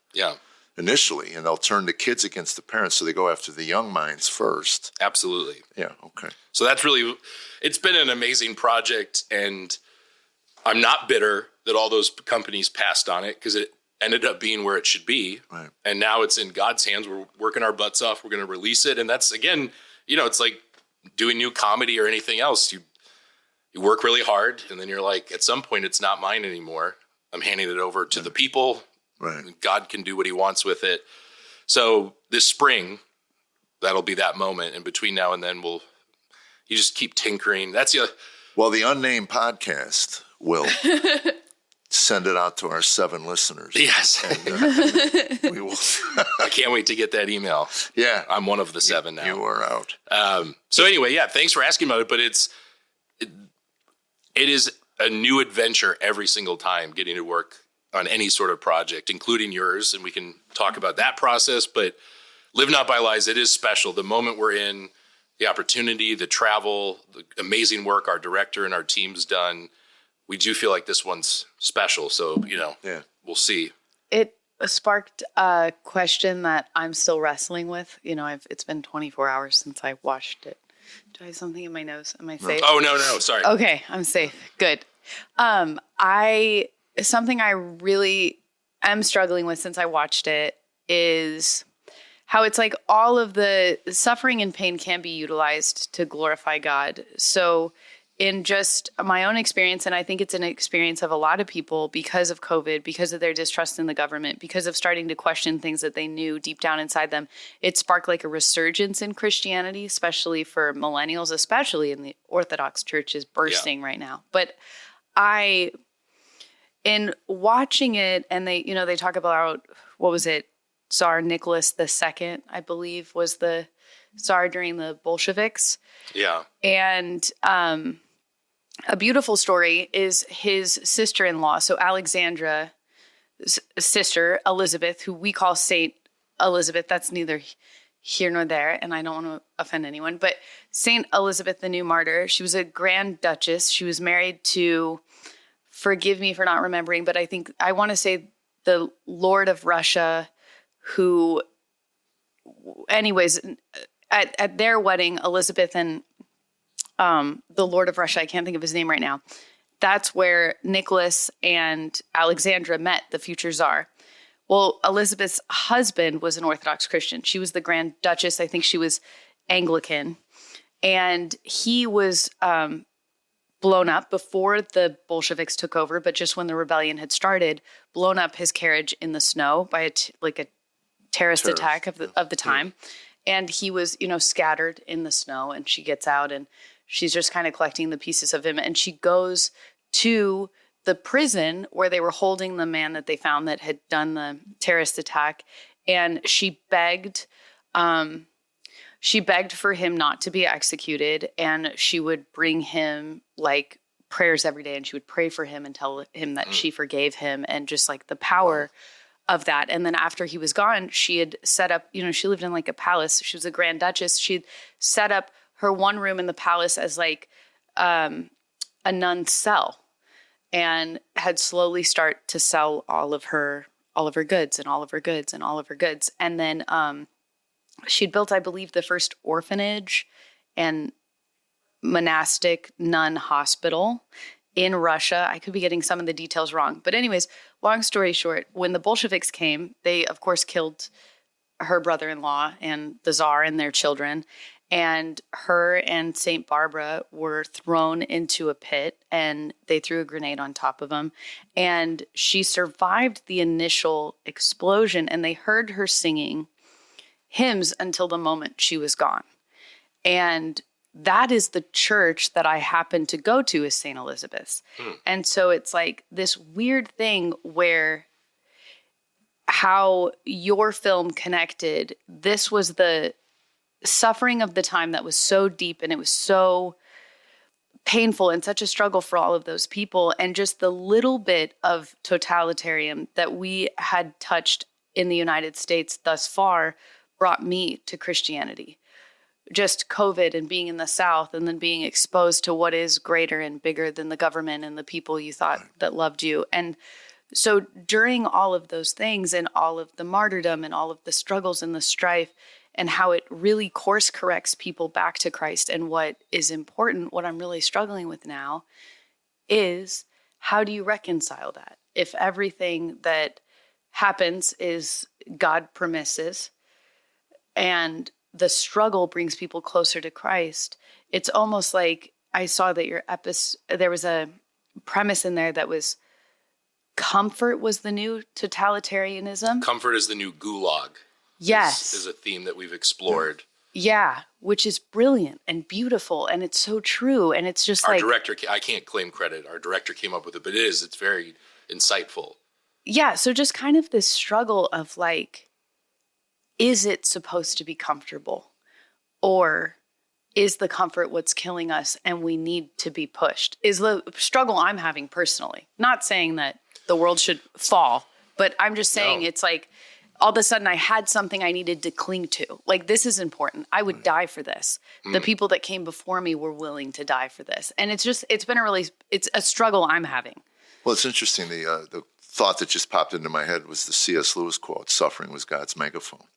initially. And they'll turn the kids against the parents. So they go after the young minds first. Absolutely. Yeah, okay. So that's really, it's been an amazing project. And I'm not bitter that all those companies passed on it, because it ended up being where it should be. Right. And now it's in God's hands. We're working our butts off. We're going to release it. And that's, again, it's like doing new comedy or anything else. You work really hard, and then you're like, at some point, it's not mine anymore. I'm handing it over to the people. Right. God can do what he wants with it. So this spring, that'll be that moment. And between now and then, you just keep tinkering. Well, the Unnamed podcast will send it out to our 7 listeners. Yes. And, we will. I can't wait to get that email. Yeah. I'm one of the 7 now. You are out. So anyway, thanks for asking about it. But it is a new adventure every single time getting to work on any sort of project, including yours. And we can talk about that process. But Live Not by Lies, it is special. The moment we're in, the opportunity, the travel, the amazing work our director and our team's done, we do feel like this one's special. So, we'll see. It sparked a question that I'm still wrestling with. It's been 24 hours since I watched it. Do I have something in my nose? Am I safe? Oh, no, sorry. Okay, I'm safe. Good. Something I really am struggling with since I watched it is how it's like all of the suffering and pain can be utilized to glorify God. So in just my own experience, and I think it's an experience of a lot of people because of COVID, because of their distrust in the government, because of starting to question things that they knew deep down inside them, it sparked like a resurgence in Christianity, especially for millennials, especially in the Orthodox Church is bursting right now. But in watching it, and they talk about, what was it? Tsar Nicholas II, I believe, was the Tsar during the Bolsheviks. Yeah. And a beautiful story is his sister-in-law. So Alexandra's sister, Elizabeth, who we call Saint Elizabeth. That's neither here nor there, and I don't want to offend anyone. But Saint Elizabeth, the new martyr, she was a Grand Duchess. She was married to, forgive me for not remembering, but I want to say the Lord of Russia, who, anyways, at their wedding, Elizabeth and the Lord of Russia, I can't think of his name right now. That's where Nicholas and Alexandra met, the future czar. Well, Elizabeth's husband was an Orthodox Christian. She was the Grand Duchess. I think she was Anglican. And he was blown up before the Bolsheviks took over, but just when the rebellion had started, blown up his carriage in the snow by a terrorist attack of the time. And he was, scattered in the snow, and she gets out and she's just kind of collecting the pieces of him. And she goes to the prison where they were holding the man that they found that had done the terrorist attack. And she begged for him not to be executed, and she would bring him like prayers every day, and she would pray for him and tell him that she forgave him, and just like the power of that. And then after he was gone, she had set up, she lived in like a palace. She was a Grand Duchess. She'd set up her one room in the palace as like a nun's cell, and had slowly start to sell all of her goods and all of her goods and all of her goods. And then she'd built, I believe, the first orphanage and monastic nun hospital in Russia. I could be getting some of the details wrong. But anyways, long story short, when the Bolsheviks came, they, of course, killed her brother-in-law and the Tsar and their children. And her and St. Barbara were thrown into a pit, and they threw a grenade on top of them. And she survived the initial explosion, and they heard her singing hymns until the moment she was gone. And that is the church that I happen to go to, is St. Elizabeth's. And so it's like this weird thing where how your film connected, this was the suffering of the time that was so deep, and it was so painful and such a struggle for all of those people. And just the little bit of totalitarian that we had touched in the United States thus far brought me to Christianity. Just COVID and being in the South, and then being exposed to what is greater and bigger than the government and the people you thought that loved you. And so during all of those things, and all of the martyrdom and all of the struggles and the strife, and how it really course corrects people back to Christ, and what is important, what I'm really struggling with now is, how do you reconcile that? If everything that happens is God permisses, and the struggle brings people closer to Christ, it's almost like I saw that there was a premise in there that was comfort was the new totalitarianism. Comfort is the new gulag. Yes. Is a theme that we've explored. Yeah, which is brilliant and beautiful, and it's so true. And it's just our director, I can't claim credit. Our director came up with it, but it's very insightful. Yeah, so just kind of this struggle of like, is it supposed to be comfortable? Or is the comfort what's killing us and we need to be pushed? Is the struggle I'm having personally. Not saying that the world should fall, but I'm just saying It's like, all of a sudden I had something I needed to cling to. Like, this is important. I would die for this. The people that came before me were willing to die for this. And it's a struggle I'm having. Well, it's interesting. The thought that just popped into my head was the C.S. Lewis quote, "Suffering was God's megaphone."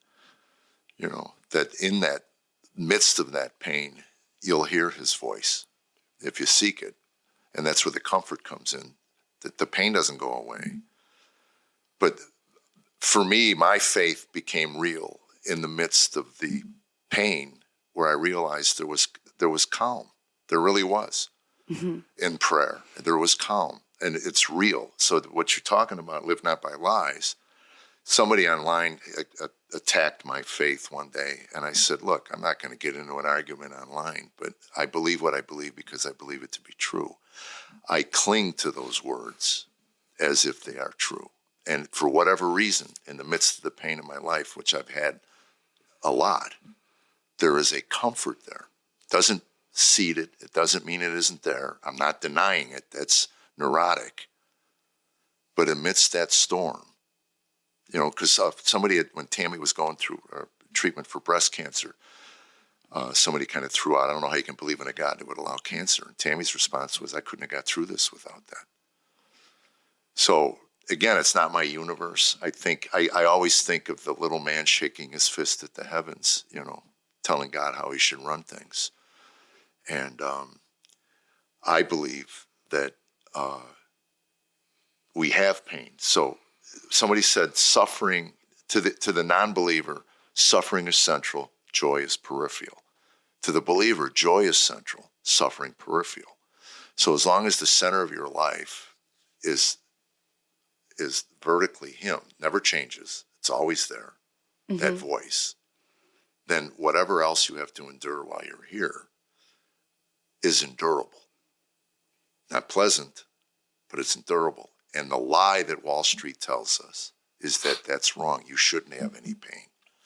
That in that midst of that pain, you'll hear his voice if you seek it. And that's where the comfort comes in, that the pain doesn't go away. But for me, my faith became real in the midst of the pain, where I realized there was calm. There really was. In prayer. There was calm, and it's real. So what you're talking about, live not by lies. Somebody online attacked my faith one day, and I said, look, I'm not going to get into an argument online, but I believe what I believe because I believe it to be true. I cling to those words as if they are true. And for whatever reason, in the midst of the pain of my life, which I've had a lot, there is a comfort there. Doesn't cede it. It doesn't mean it isn't there. I'm not denying it. That's neurotic. But amidst that storm, because when Tammy was going through treatment for breast cancer, somebody kind of threw out, I don't know how you can believe in a God that would allow cancer. And Tammy's response was, I couldn't have got through this without that. So again, it's not my universe. I always think of the little man shaking his fist at the heavens, telling God how he should run things. And I believe that we have pain. So somebody said suffering to the non-believer, suffering is central, joy is peripheral. To the believer, joy is central, suffering peripheral. So as long as the center of your life is vertically Him, never changes, it's always there, that voice, then whatever else you have to endure while you're here is endurable. Not pleasant, but it's endurable. And the lie that Wall Street tells us is that that's wrong. You shouldn't have any pain.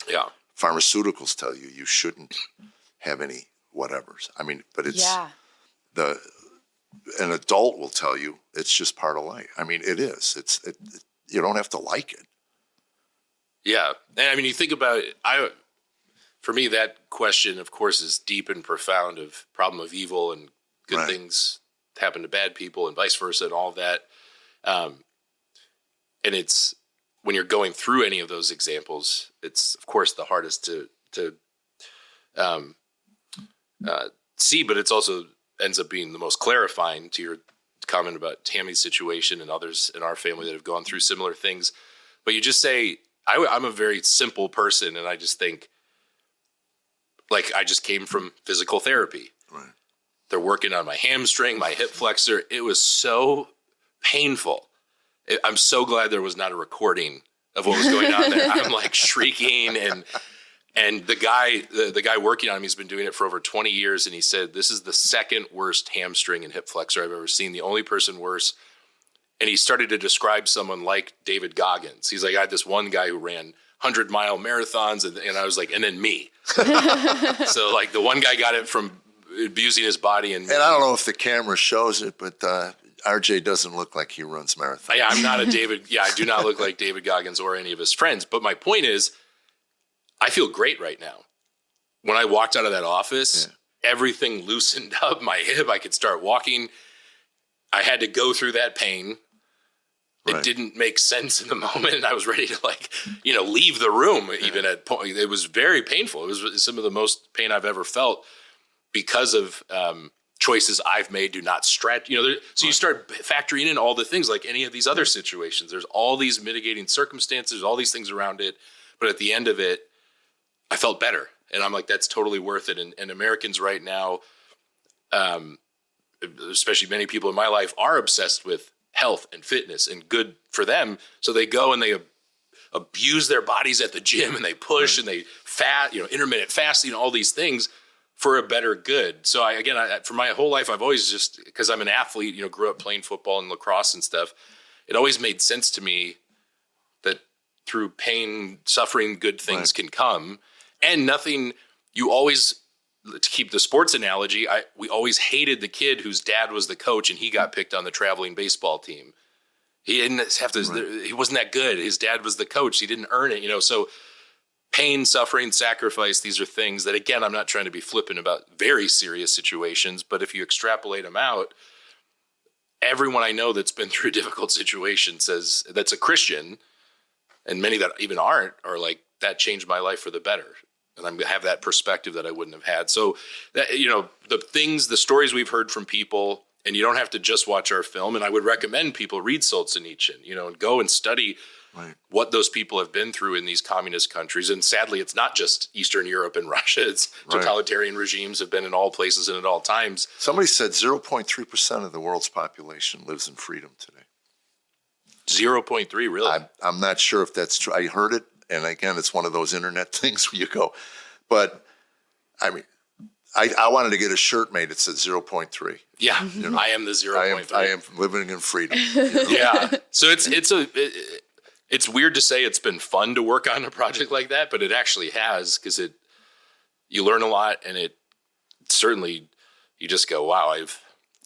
Yeah. Pharmaceuticals tell you you shouldn't have any whatevers. I mean, but it's an adult will tell you it's just part of life. I mean, it is. You don't have to like it. Yeah. And I mean, you think about it, for me, that question, of course, is deep and profound of problem of evil and good things happen to bad people and vice versa and all of that. And it's when you're going through any of those examples, it's of course the hardest to see, but it's also ends up being the most clarifying to your comment about Tammy's situation and others in our family that have gone through similar things. But you just say, I'm a very simple person, and I just think, like, I just came from physical therapy. Right. They're working on my hamstring, my hip flexor. It was so painful. I'm so glad there was not a recording of what was going on there. I'm like shrieking, and the guy working on me has been doing it for over 20 years, and he said, this is the second worst hamstring and hip flexor I've ever seen, the only person worse. And he started to describe someone like David Goggins. He's like, I had this one guy who ran 100-mile marathons, and I was like, and then me. So like the one guy got it from abusing his body. And I don't know if the camera shows it, but RJ doesn't look like he runs marathons. Yeah, I'm not a David. Yeah, I do not look like David Goggins or any of his friends. But my point is, I feel great right now. When I walked out of that office, everything loosened up. My hip, I could start walking. I had to go through that pain. It didn't make sense in the moment. I was ready to leave the room even at point. It was very painful. It was some of the most pain I've ever felt because of choices I've made do not stretch. So you start factoring in all the things like any of these other situations. There's all these mitigating circumstances, all these things around it. But at the end of it, I felt better. And I'm like, that's totally worth it. And Americans right now, especially many people in my life, are obsessed with health and fitness and good for them. So they go and they abuse their bodies at the gym and they push and they intermittent fasting, all these things for a better good. So I for my whole life, I've always just, because I'm an athlete, grew up playing football and lacrosse and stuff. It always made sense to me that through pain, suffering, good things can come. And nothing, you always, to keep the sports analogy, we always hated the kid whose dad was the coach and he got picked on the traveling baseball team. He didn't have to, he wasn't that good. His dad was the coach. He didn't earn it, So pain, suffering, sacrifice, these are things that, again, I'm not trying to be flippant about very serious situations, but if you extrapolate them out, everyone I know that's been through a difficult situation says that's a Christian, and many that even aren't, are like, that changed my life for the better. And I have that perspective that I wouldn't have had. So that, the stories we've heard from people, and you don't have to just watch our film. And I would recommend people read Solzhenitsyn, and go and study what those people have been through in these communist countries. And sadly, it's not just Eastern Europe and Russia. It's totalitarian regimes have been in all places and at all times. Somebody said 0.3% of the world's population lives in freedom today. 0.3, really? I'm not sure if that's true. I heard it. And again, it's one of those internet things where you go, but I mean, I wanted to get a shirt made that said 0.3. Yeah, I am the 0.3. I am living in freedom. Yeah. So it's weird to say it's been fun to work on a project like that, but it actually has, because you learn a lot, and it certainly, you just go, wow,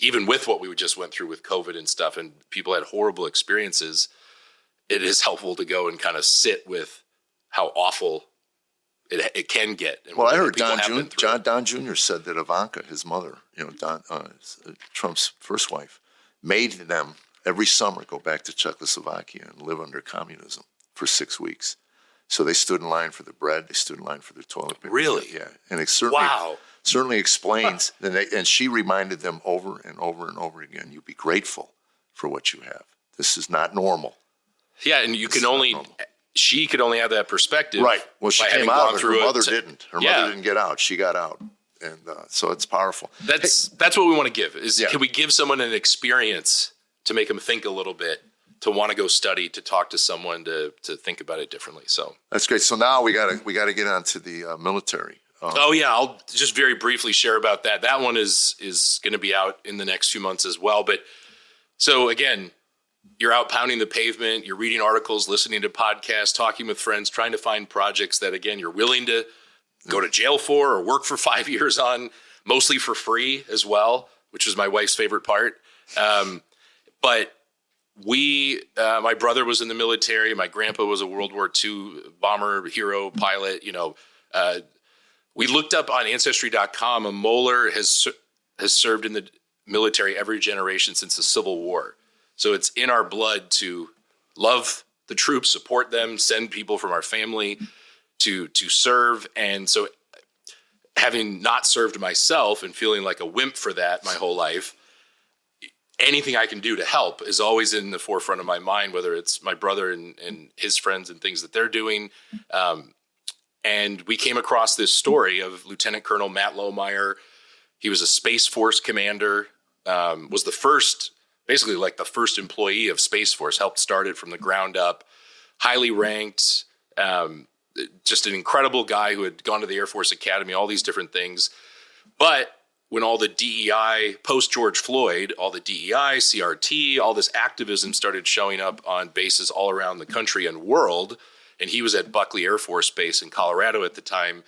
even with what we just went through with COVID and stuff, and people had horrible experiences, it is helpful to go and kind of sit with how awful it can get. And well, I heard Don Jr. said that Ivanka, his mother, Trump's first wife, made them every summer go back to Czechoslovakia and live under communism for 6 weeks. So they stood in line for the bread. They stood in line for the toilet paper. Really? Yeah. And it certainly explains. And she reminded them over and over and over again, you be grateful for what you have. This is not normal. Yeah, and she could only have that perspective. Right. Well, she by came having out gone of it. through Her it mother to- didn't. Her Yeah. mother didn't get out. She got out. And so it's powerful. That's what we want to give. Is Yeah. Can we give someone an experience to make them think a little bit, to want to go study, to talk to someone, to think about it differently. So That's great. So now we gotta get on to the military. I'll just very briefly share about that. That one is going to be out in the next few months as well. But so again, you're out pounding the pavement, you're reading articles, listening to podcasts, talking with friends, trying to find projects that, again, you're willing to go to jail for or work for 5 years on, mostly for free as well, which is my wife's favorite part. But my brother was in the military. My grandpa was a World War II bomber hero pilot. We looked up on Ancestry.com. A Moeller has served in the military every generation since the Civil War. So it's in our blood to love the troops, support them, send people from our family to serve. And so having not served myself and feeling like a wimp for that my whole life, anything I can do to help is always in the forefront of my mind, whether it's my brother and his friends and things that they're doing. And we came across this story of Lieutenant Colonel Matt Lohmeyer. He was a Space Force commander, was the first employee of Space Force, helped start it from the ground up, highly ranked, just an incredible guy who had gone to the Air Force Academy, all these different things. But when all the DEI, post-George Floyd, all the DEI, CRT, all this activism started showing up on bases all around the country and world, and he was at Buckley Air Force Base in Colorado at the time,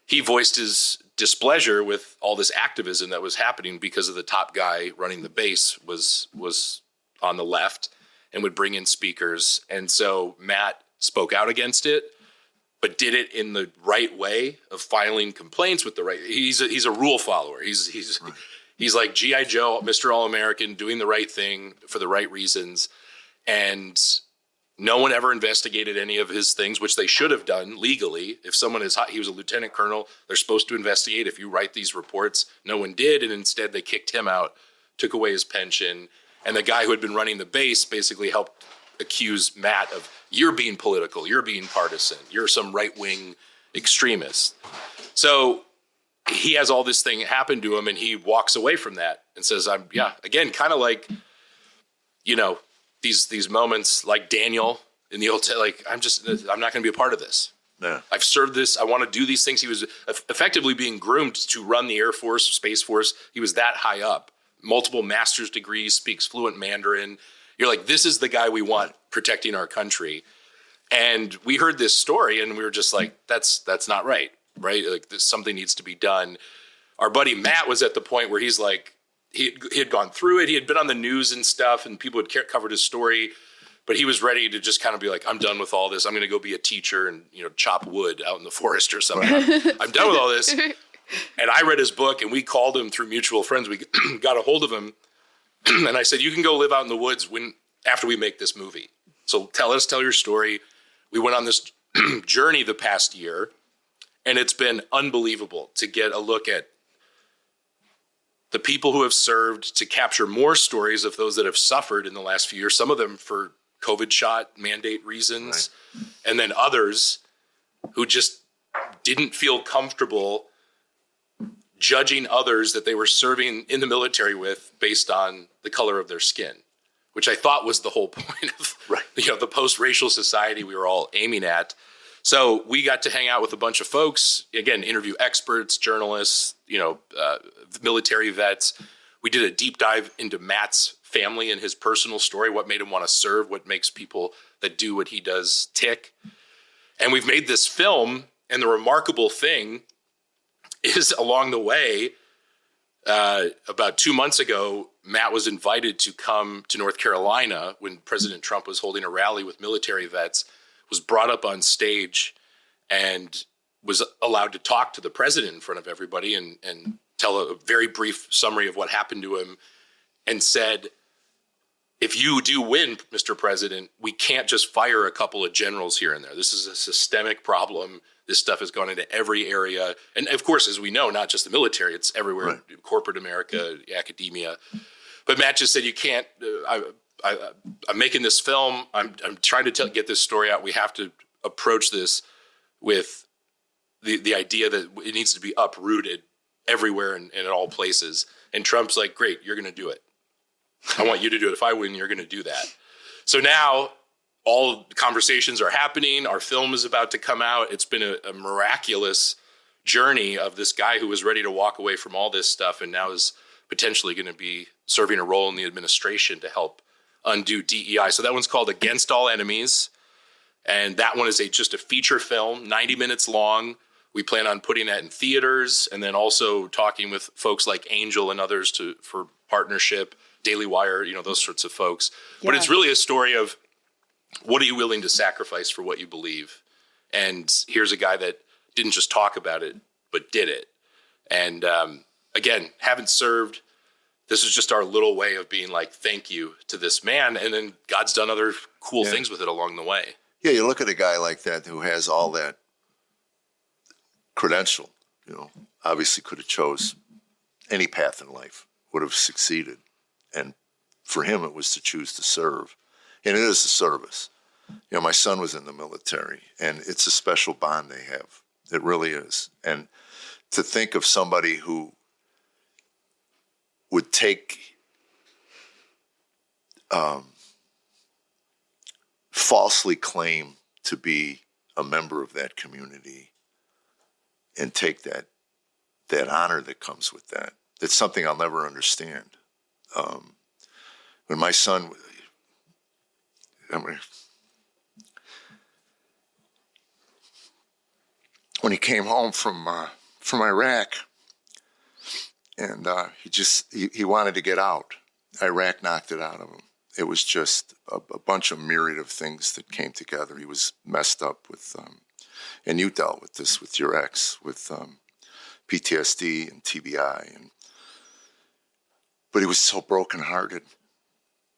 he voiced his displeasure with all this activism that was happening because of the top guy running the base was on the left and would bring in speakers. And so Matt spoke out against it, but did it in the right way of filing complaints with the right. He's a rule follower. He's like G.I. Joe, Mr. All-American, doing the right thing for the right reasons. And no one ever investigated any of his things, which they should have done legally. If someone he was a lieutenant colonel, they're supposed to investigate. If you write these reports, no one did. And instead they kicked him out, took away his pension. And the guy who had been running the base basically helped accuse Matt of, you're being political, you're being partisan, you're some right-wing extremist. So he has all this thing happen to him and he walks away from that and says, again, kind of like, these moments like Daniel in the old, I'm not going to be a part of this. Yeah. I've served this. I want to do these things. He was effectively being groomed to run the Air Force, Space Force. He was that high up, multiple master's degrees, speaks fluent Mandarin. You're like, this is the guy we want protecting our country. And we heard this story and we were just like, that's not right? Like something needs to be done. Our buddy Matt was at the point where he's like, he had gone through it. He had been on the news and stuff and people had covered his story, but he was ready to just kind of be like, I'm done with all this. I'm going to go be a teacher and, chop wood out in the forest or something. I'm done with all this. And I read his book and we called him through mutual friends. We got a hold of him and I said, you can go live out in the woods after we make this movie. So tell your story. We went on this journey the past year and it's been unbelievable to get a look at the people who have served, to capture more stories of those that have suffered in the last few years, some of them for COVID shot mandate reasons, right. And then others who just didn't feel comfortable judging others that they were serving in the military with based on the color of their skin, which I thought was the whole point of the post-racial society we were all aiming at. So we got to hang out with a bunch of folks, again, interview experts, journalists, military vets. We did a deep dive into Matt's family and his personal story, what made him want to serve, what makes people that do what he does tick. And we've made this film, and the remarkable thing is along the way, about 2 months ago, Matt was invited to come to North Carolina when President Trump was holding a rally with military vets, was brought up on stage and was allowed to talk to the president in front of everybody and tell a very brief summary of what happened to him and said, if you do win, Mr. President, we can't just fire a couple of generals here and there. This is a systemic problem. This stuff has gone into every area. And of course, as we know, not just the military, it's everywhere, right. Corporate America, academia. But Matt just said, you can't, I'm making this film. I'm trying to get this story out. We have to approach this with the idea that it needs to be uprooted everywhere and in all places. And Trump's like, great, you're going to do it. I want you to do it. If I win, you're going to do that. So now all conversations are happening. Our film is about to come out. It's been a miraculous journey of this guy who was ready to walk away from all this stuff and now is potentially going to be serving a role in the administration to help undo DEI. So that one's called Against All Enemies. And that one is just a feature film, 90 minutes long. We plan on putting that in theaters and then also talking with folks like Angel and others for partnership, Daily Wire, those sorts of folks. Yeah. But it's really a story of what are you willing to sacrifice for what you believe? And here's a guy that didn't just talk about it, but did it. And again, haven't served. This is just our little way of being like, thank you to this man. And then God's done other cool things with it along the way. Yeah, you look at a guy like that who has all that credential, obviously could have chose any path in life, would have succeeded. And for him, it was to choose to serve. And it is a service. My son was in the military, and it's a special bond they have. It really is. And to think of somebody who would take falsely claim to be a member of that community and take that honor that comes with that. It's something I'll never understand. When my son, when he came home from Iraq, and he wanted to get out. Iraq knocked it out of him. It was just a bunch of myriad of things that came together. He was messed up with, and you dealt with this with your ex, with PTSD and TBI, but he was so brokenhearted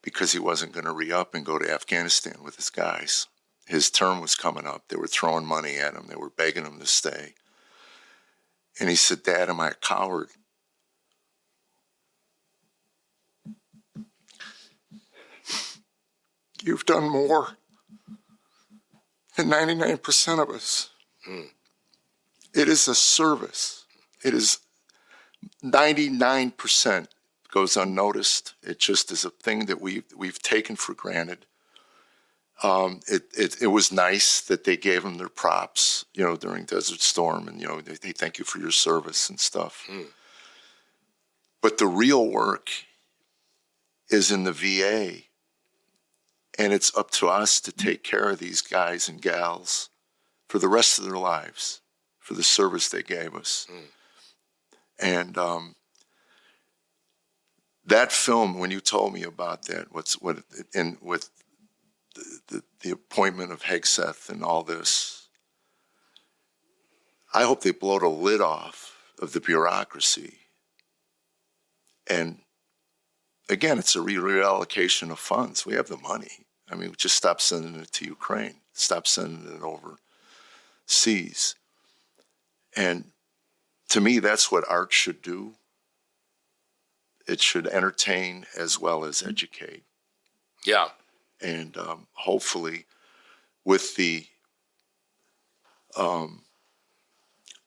because he wasn't going to re-up and go to Afghanistan with his guys. His term was coming up. They were throwing money at him. They were begging him to stay. And he said, "Dad, am I a coward?" You've done more than 99% of us. It is a service. It is 99% goes unnoticed. It just is a thing that we've taken for granted. It was nice that they gave him their props, during Desert Storm, and they thank you for your service and stuff. But the real work is in the VA. And it's up to us to take care of these guys and gals for the rest of their lives, for the service they gave us. And that film, when you told me about that, with the appointment of Hegseth and all this, I hope they blow the lid off of the bureaucracy. And again, it's a reallocation of funds. We have the money. We just stop sending it to Ukraine. Stop sending it overseas. And to me, that's what art should do. It should entertain as well as educate. Yeah. And hopefully with the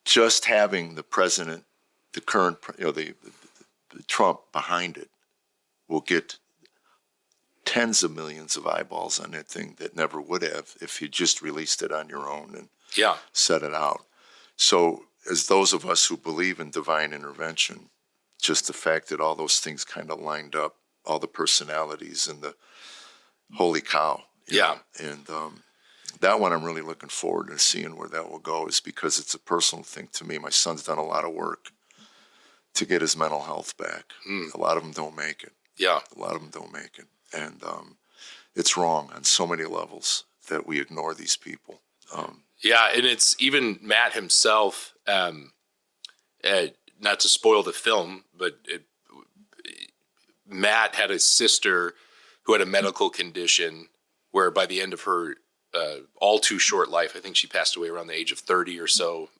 just having the president, the current, the Trump behind it will get tens of millions of eyeballs on that thing that never would have if you just released it on your own and set it out. So as those of us who believe in divine intervention, just the fact that all those things kind of lined up, all the personalities and the holy cow. Yeah. And that one I'm really looking forward to seeing where that will go, is because it's a personal thing to me. My son's done a lot of work to get his mental health back. A lot of them don't make it. Yeah. A lot of them don't make it. And it's wrong on so many levels that we ignore these people. And it's even Matt himself, not to spoil the film, but Matt had a sister who had a medical condition where by the end of her all too short life, I think she passed away around the age of 30 or so.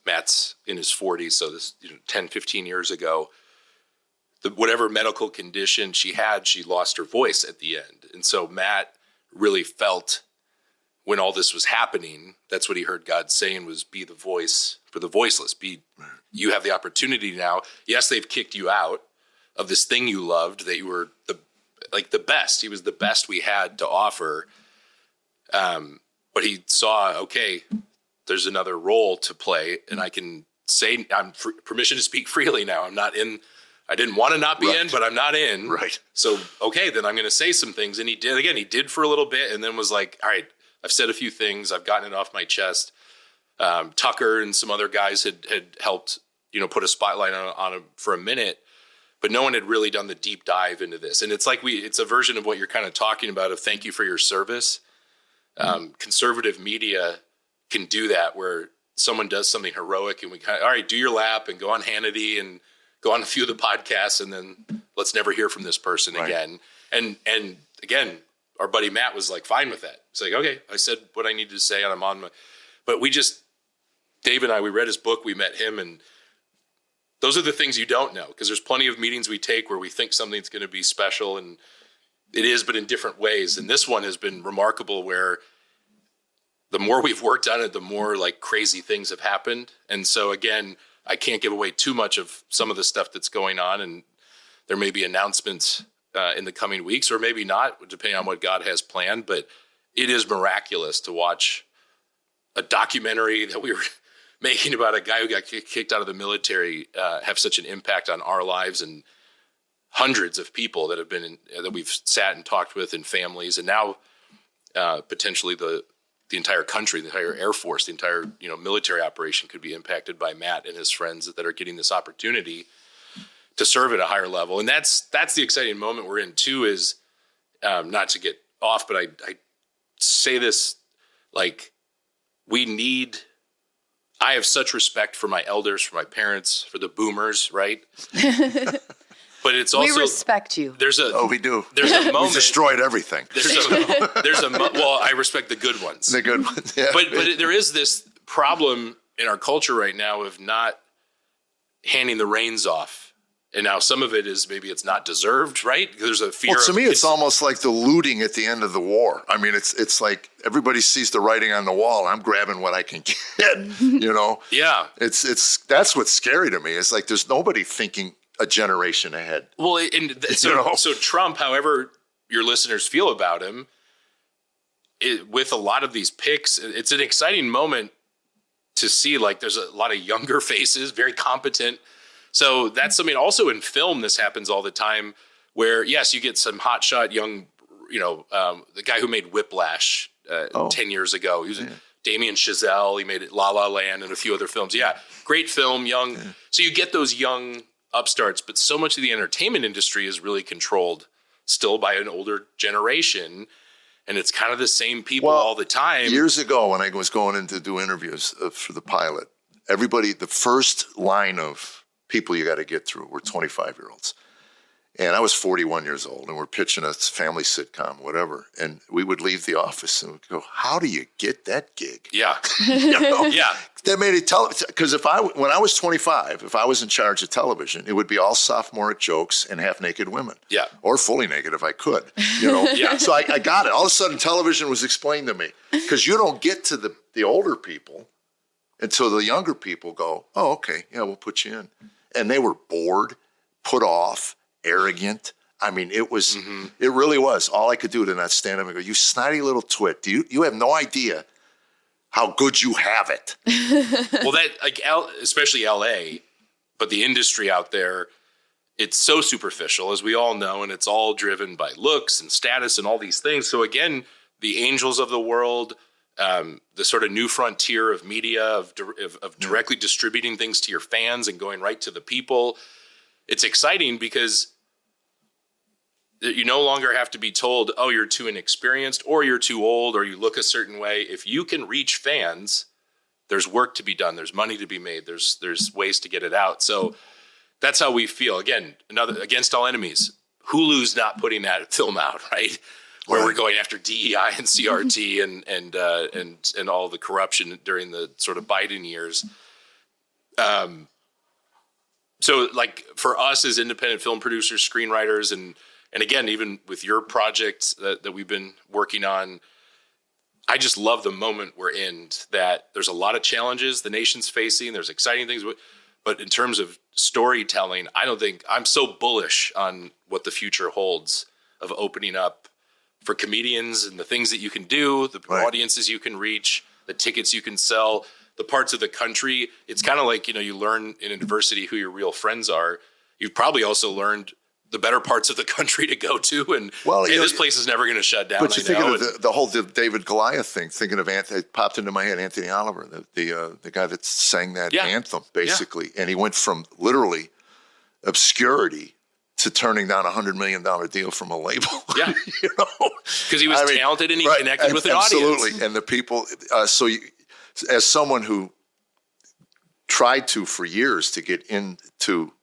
Matt's in his 40s, so this 10, 15 years ago, whatever medical condition she had, she lost her voice at the end. And so Matt really felt when all this was happening, that's what he heard God saying was, be the voice for the voiceless. You have the opportunity now. Yes, they've kicked you out of this thing you loved, that you were the best. He was the best we had to offer. But he saw, okay, there's another role to play, and I can say I'm permission to speak freely now. I'm not in. I didn't want to not be in, but I'm not in. Right. So, okay, then I'm going to say some things. And he did. Again, he did for a little bit, and then was like, all right, I've said a few things. I've gotten it off my chest. Tucker and some other guys had helped, put a spotlight on him for a minute, but no one had really done the deep dive into this. And it's like it's a version of what you're kind of talking about, of thank you for your service. Conservative media can do that, where someone does something heroic and we kind of, all right, do your lap and go on Hannity and go on a few of the podcasts, and then let's never hear from this person again. And again, our buddy Matt was like fine with that. It's like, okay, I said what I needed to say, and I'm on my. But Dave and I, we read his book, we met him, and those are the things you don't know, because there's plenty of meetings we take where we think something's going to be special, and it is, but in different ways. And this one has been remarkable, where the more we've worked on it, the more like crazy things have happened. And so again, I can't give away too much of some of the stuff that's going on, and there may be announcements in the coming weeks, or maybe not, depending on what God has planned. But it is miraculous to watch a documentary that we were making about a guy who got kicked out of the military have such an impact on our lives, and hundreds of people that have been that we've sat and talked with, and families, and now potentially the entire country, the entire Air Force, the entire military operation could be impacted by Matt and his friends that are getting this opportunity to serve at a higher level. And that's the exciting moment we're in too, is not to get off, but I say this, like, I have such respect for my elders, for my parents, for the boomers, right? But it's also, we respect you. We do. There's a moment. We destroyed everything. Well, I respect the good ones. The good ones, yeah. But there is this problem in our culture right now of not handing the reins off. And now some of it is maybe it's not deserved, right? There's a fear. Well, to me, it's almost like the looting at the end of the war. I mean, it's like everybody sees the writing on the wall. I'm grabbing what I can get, Yeah. That's what's scary to me. It's like there's nobody thinking a generation ahead. Well, so Trump, however your listeners feel about him, with a lot of these picks, it's an exciting moment to see. Like, there's a lot of younger faces, very competent. So that's something also in film. This happens all the time, where yes, you get some hotshot young, the guy who made Whiplash 10 years ago. He was Damien Chazelle. He made it La La Land and a few other films. Yeah, great film, young. Yeah. So you get those young upstarts, but so much of the entertainment industry is really controlled still by an older generation, and it's kind of the same people all the time. Years ago, when I was going in to do interviews for the pilot, the first line of people you got to get through were 25-year-olds. And I was 41 years old, and we're pitching a family sitcom, whatever. And we would leave the office and we'd go, how do you get that gig? Yeah. Yeah. That made it because when I was 25, if I was in charge of television, it would be all sophomoric jokes and half-naked women. Yeah. Or fully naked if I could. Yeah. So I got it. All of a sudden, television was explained to me, because you don't get to the older people until the younger people go, oh, okay, yeah, we'll put you in. And they were bored, put off, arrogant. I mean, it really was. All I could do to not stand up and go, you snotty little twit. You have no idea how good you have it. Well, especially LA, but the industry out there, it's so superficial, as we all know, and it's all driven by looks and status and all these things. So again, the Angels of the world, the sort of new frontier of media, of directly distributing things to your fans and going right to the people. It's exciting because you no longer have to be told, oh, you're too inexperienced, or you're too old, or you look a certain way. If you can reach fans, there's work to be done. There's money to be made. There's ways to get it out. So that's how we feel. Again, another Against All Enemies. Hulu's not putting that film out, right? Where we're going after DEI and CRT and all the corruption during the sort of Biden years. So like for us as independent film producers, screenwriters, and again, even with your project that we've been working on, I just love the moment we're in, that there's a lot of challenges the nation's facing. There's exciting things, but in terms of storytelling, I don't think I'm so bullish on what the future holds of opening up for comedians and the things that you can do, the audiences you can reach, the tickets you can sell, the parts of the country. It's kind of like, you learn in university who your real friends are. You've probably also learned the better parts of the country to go to, and this place is never going to shut down. But you think of the whole David Goliath thing. Thinking of it popped into my head. Anthony Oliver, the guy that sang that anthem, basically, and he went from literally obscurity to turning down $100 million deal from a label. Yeah, because he was talented and he connected with an audience. Absolutely, and the people. As someone who tried to for years to get into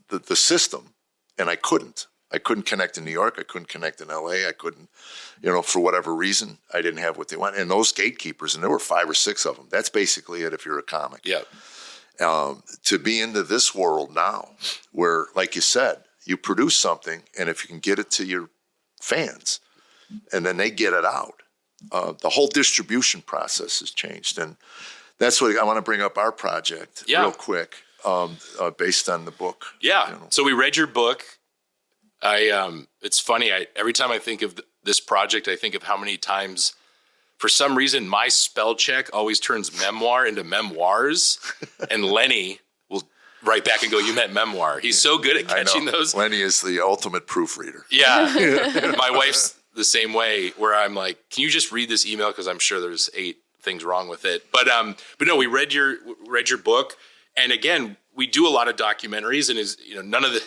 the system. And I couldn't connect in New York. I couldn't connect in LA. I couldn't, for whatever reason, I didn't have what they want. And those gatekeepers, and there were 5 or 6 of them. That's basically it if you're a comic. Yeah. To be into this world now where, like you said, you produce something, and if you can get it to your fans, and then they get it out, the whole distribution process has changed. And that's what I want to bring up our project real quick. Based on the book. Yeah. So we read your book. It's funny. Every time I think of this project, I think of how many times, for some reason, my spell check always turns memoir into memoirs. And Lenny will write back and go, "You meant memoir." He's so good at catching those. Lenny is the ultimate proofreader. Yeah. My wife's the same way, where I'm like, "Can you just read this email? Because I'm sure there's 8 things wrong with it." But no, we read your book. And again, we do a lot of documentaries, and none of the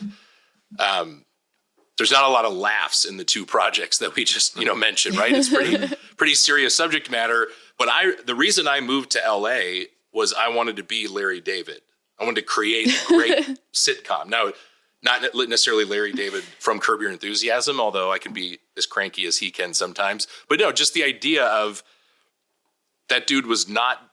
there's not a lot of laughs in the 2 projects that we just mentioned, right? It's pretty serious subject matter. But the reason I moved to LA was I wanted to be Larry David. I wanted to create a great sitcom. Now, not necessarily Larry David from Curb Your Enthusiasm, although I can be as cranky as he can sometimes. But no, just the idea of that dude was not.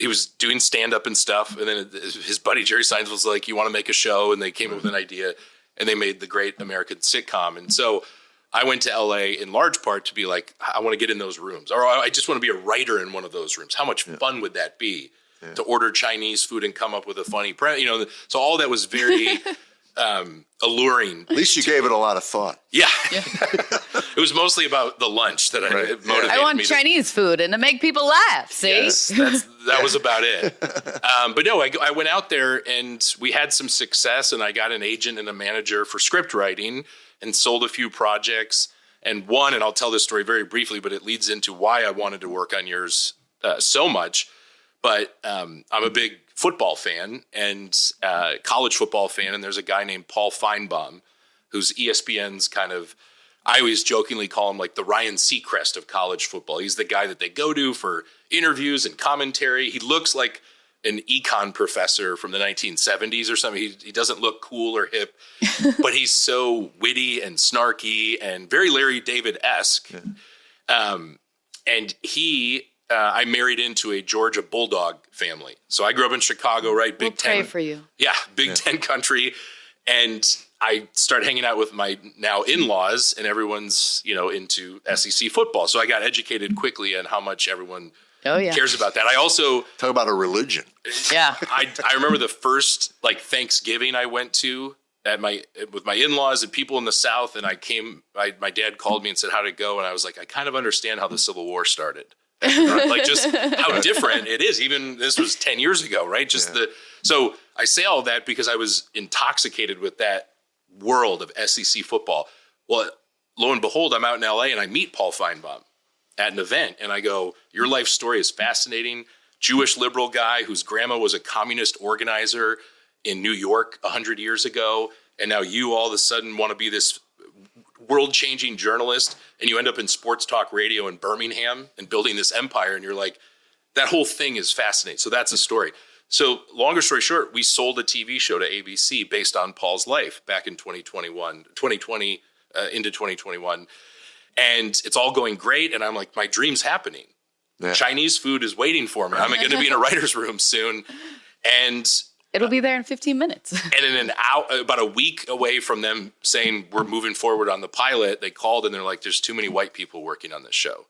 He was doing stand-up and stuff, and then his buddy Jerry Seinfeld was like, "You want to make a show?" And they came up with an idea, and they made the great American sitcom. And so I went to LA in large part to be like, I want to get in those rooms, or I just want to be a writer in one of those rooms. How much fun would that be to order Chinese food and come up with a funny premise? So all that was very alluring. At least you gave it a lot of thought. Yeah. It was mostly about the lunch that motivated me. I want Chinese food and to make people laugh, see? Yes, that was about it. But no, I went out there and we had some success, and I got an agent and a manager for script writing and sold a few projects. And I'll tell this story very briefly, but it leads into why I wanted to work on yours so much. But I'm a big football fan and college football fan. And there's a guy named Paul Feinbaum, who's ESPN's kind of, I always jokingly call him like the Ryan Seacrest of college football. He's the guy that they go to for interviews and commentary. He looks like an econ professor from the 1970s or something. He doesn't look cool or hip, but he's so witty and snarky and very Larry David-esque. And I married into a Georgia Bulldog family. So I grew up in Chicago, right? Big Ten. We'll pray for you. Yeah, Big Ten country. And I started hanging out with my now in-laws, and everyone's, into SEC football. So I got educated quickly on how much everyone cares about that. I also talk about a religion. Yeah. I remember the first Thanksgiving I went to with my in-laws and people in the South, and my dad called me and said, "How'd it go?" And I was like, I kind of understand how the Civil War started. Just how different it is. Even this was 10 years ago, right? So I say all that because I was intoxicated with that world of SEC football. Well, lo and behold, I'm out in LA and I meet Paul Feinbaum at an event, and I go, "Your life story is fascinating. Jewish liberal guy whose grandma was a communist organizer in New York 100 years ago, and now you all of a sudden want to be this world-changing journalist, and you end up in sports talk radio in Birmingham and building this empire." And you're like, that whole thing is fascinating. So that's a story. So longer story short, we sold a TV show to ABC based on Paul's life back in 2020 into 2021. And it's all going great. And I'm like, my dream's happening. Yeah. Chinese food is waiting for me. I'm going to be in a writer's room soon. And It'll be there in 15 minutes. And in about a week away from them saying we're moving forward on the pilot, they called and they're like, "There's too many white people working on this show,"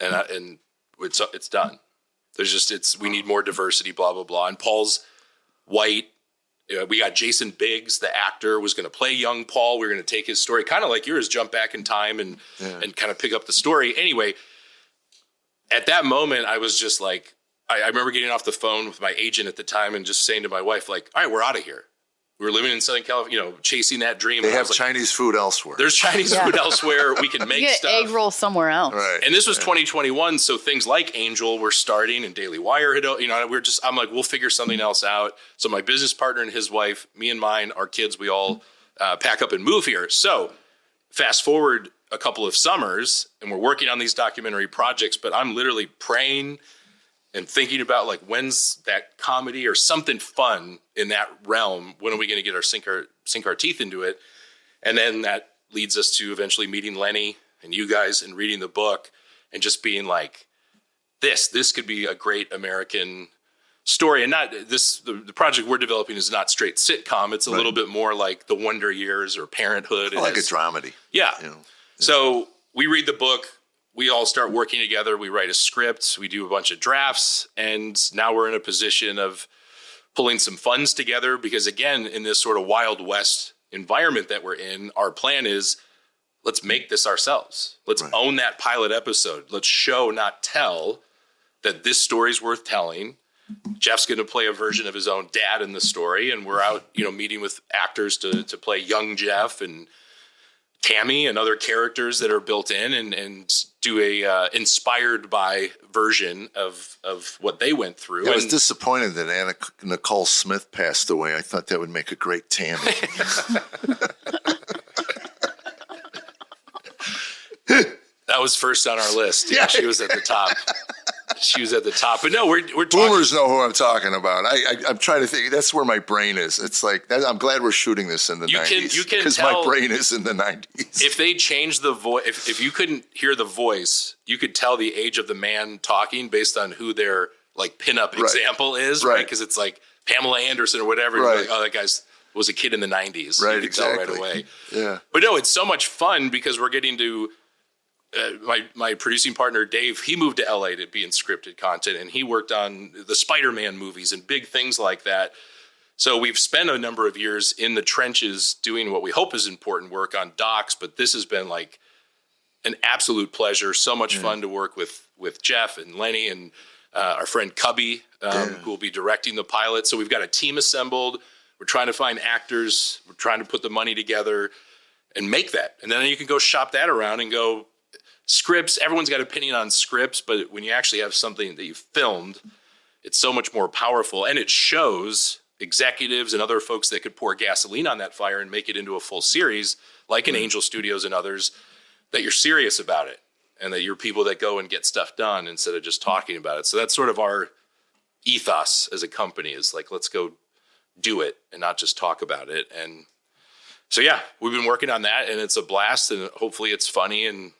and it's done. There's just we need more diversity, blah blah blah. And Paul's white. We got Jason Biggs, the actor, was going to play young Paul. We were going to take his story, kind of like yours, jump back in time and kind of pick up the story. Anyway, at that moment, I was just like, I remember getting off the phone with my agent at the time and just saying to my wife, like, all right, we're out of here. We were living in Southern California, chasing that dream. They have Chinese food elsewhere. There's Chinese food elsewhere. We can make you get stuff. egg roll somewhere else. Right. And this was 2021, so things like Angel were starting and Daily Wire had, I'm like, we'll figure something else out. So my business partner and his wife, me and mine, our kids, we all pack up and move here. So fast forward a couple of summers and we're working on these documentary projects, but I'm literally praying and thinking about like, when's that comedy or something fun in that realm? When are we going to sink our teeth into it? And then that leads us to eventually meeting Lenny and you guys and reading the book and just being like, this could be a great American story. And not this, the project we're developing is not straight sitcom. It's a little bit more like The Wonder Years or Parenthood. Like a dramedy. Yeah. So we read the book. We all start working together. We write a script. We do a bunch of drafts. And now we're in a position of pulling some funds together because, again, in this sort of Wild West environment that we're in, our plan is let's make this ourselves. Let's own that pilot episode. Let's show, not tell, that this story's worth telling. Jeff's going to play a version of his own dad in the story. And we're out, meeting with actors to play young Jeff and Tammy and other characters that are built in and do a inspired by version of what they went through. I was disappointed that Anna Nicole Smith passed away. I thought that would make a great Tammy. That was first on our list. Yeah, she was at the top. She was at the top. But no, we're talking. Boomers know who I'm talking about. I'm trying to think. That's where my brain is. It's like, I'm glad we're shooting this in the 90s. You can because my brain is in the 90s. If they change the voice, if you couldn't hear the voice, you could tell the age of the man talking based on who their like pinup example is, right? Because it's like Pamela Anderson or whatever. Right. Like, oh, that guy's was a kid in the 90s. Right, you could tell right away. Yeah. But no, it's so much fun because we're getting to my producing partner, Dave, he moved to LA to be in scripted content, and he worked on the Spider-Man movies and big things like that. So we've spent a number of years in the trenches doing what we hope is important work on docs, but this has been like an absolute pleasure. So much fun to work with Jeff and Lenny and our friend Cubby, who will be directing the pilot. So we've got a team assembled. We're trying to find actors. We're trying to put the money together and make that. And then you can go shop that around and go, scripts, everyone's got an opinion on scripts, but when you actually have something that you've filmed, it's so much more powerful. And it shows executives and other folks that could pour gasoline on that fire and make it into a full series, like in Angel Studios and others, that you're serious about it and that you're people that go and get stuff done instead of just talking about it. So that's sort of our ethos as a company is like, let's go do it and not just talk about it. And so, yeah, we've been working on that and it's a blast and hopefully it's funny and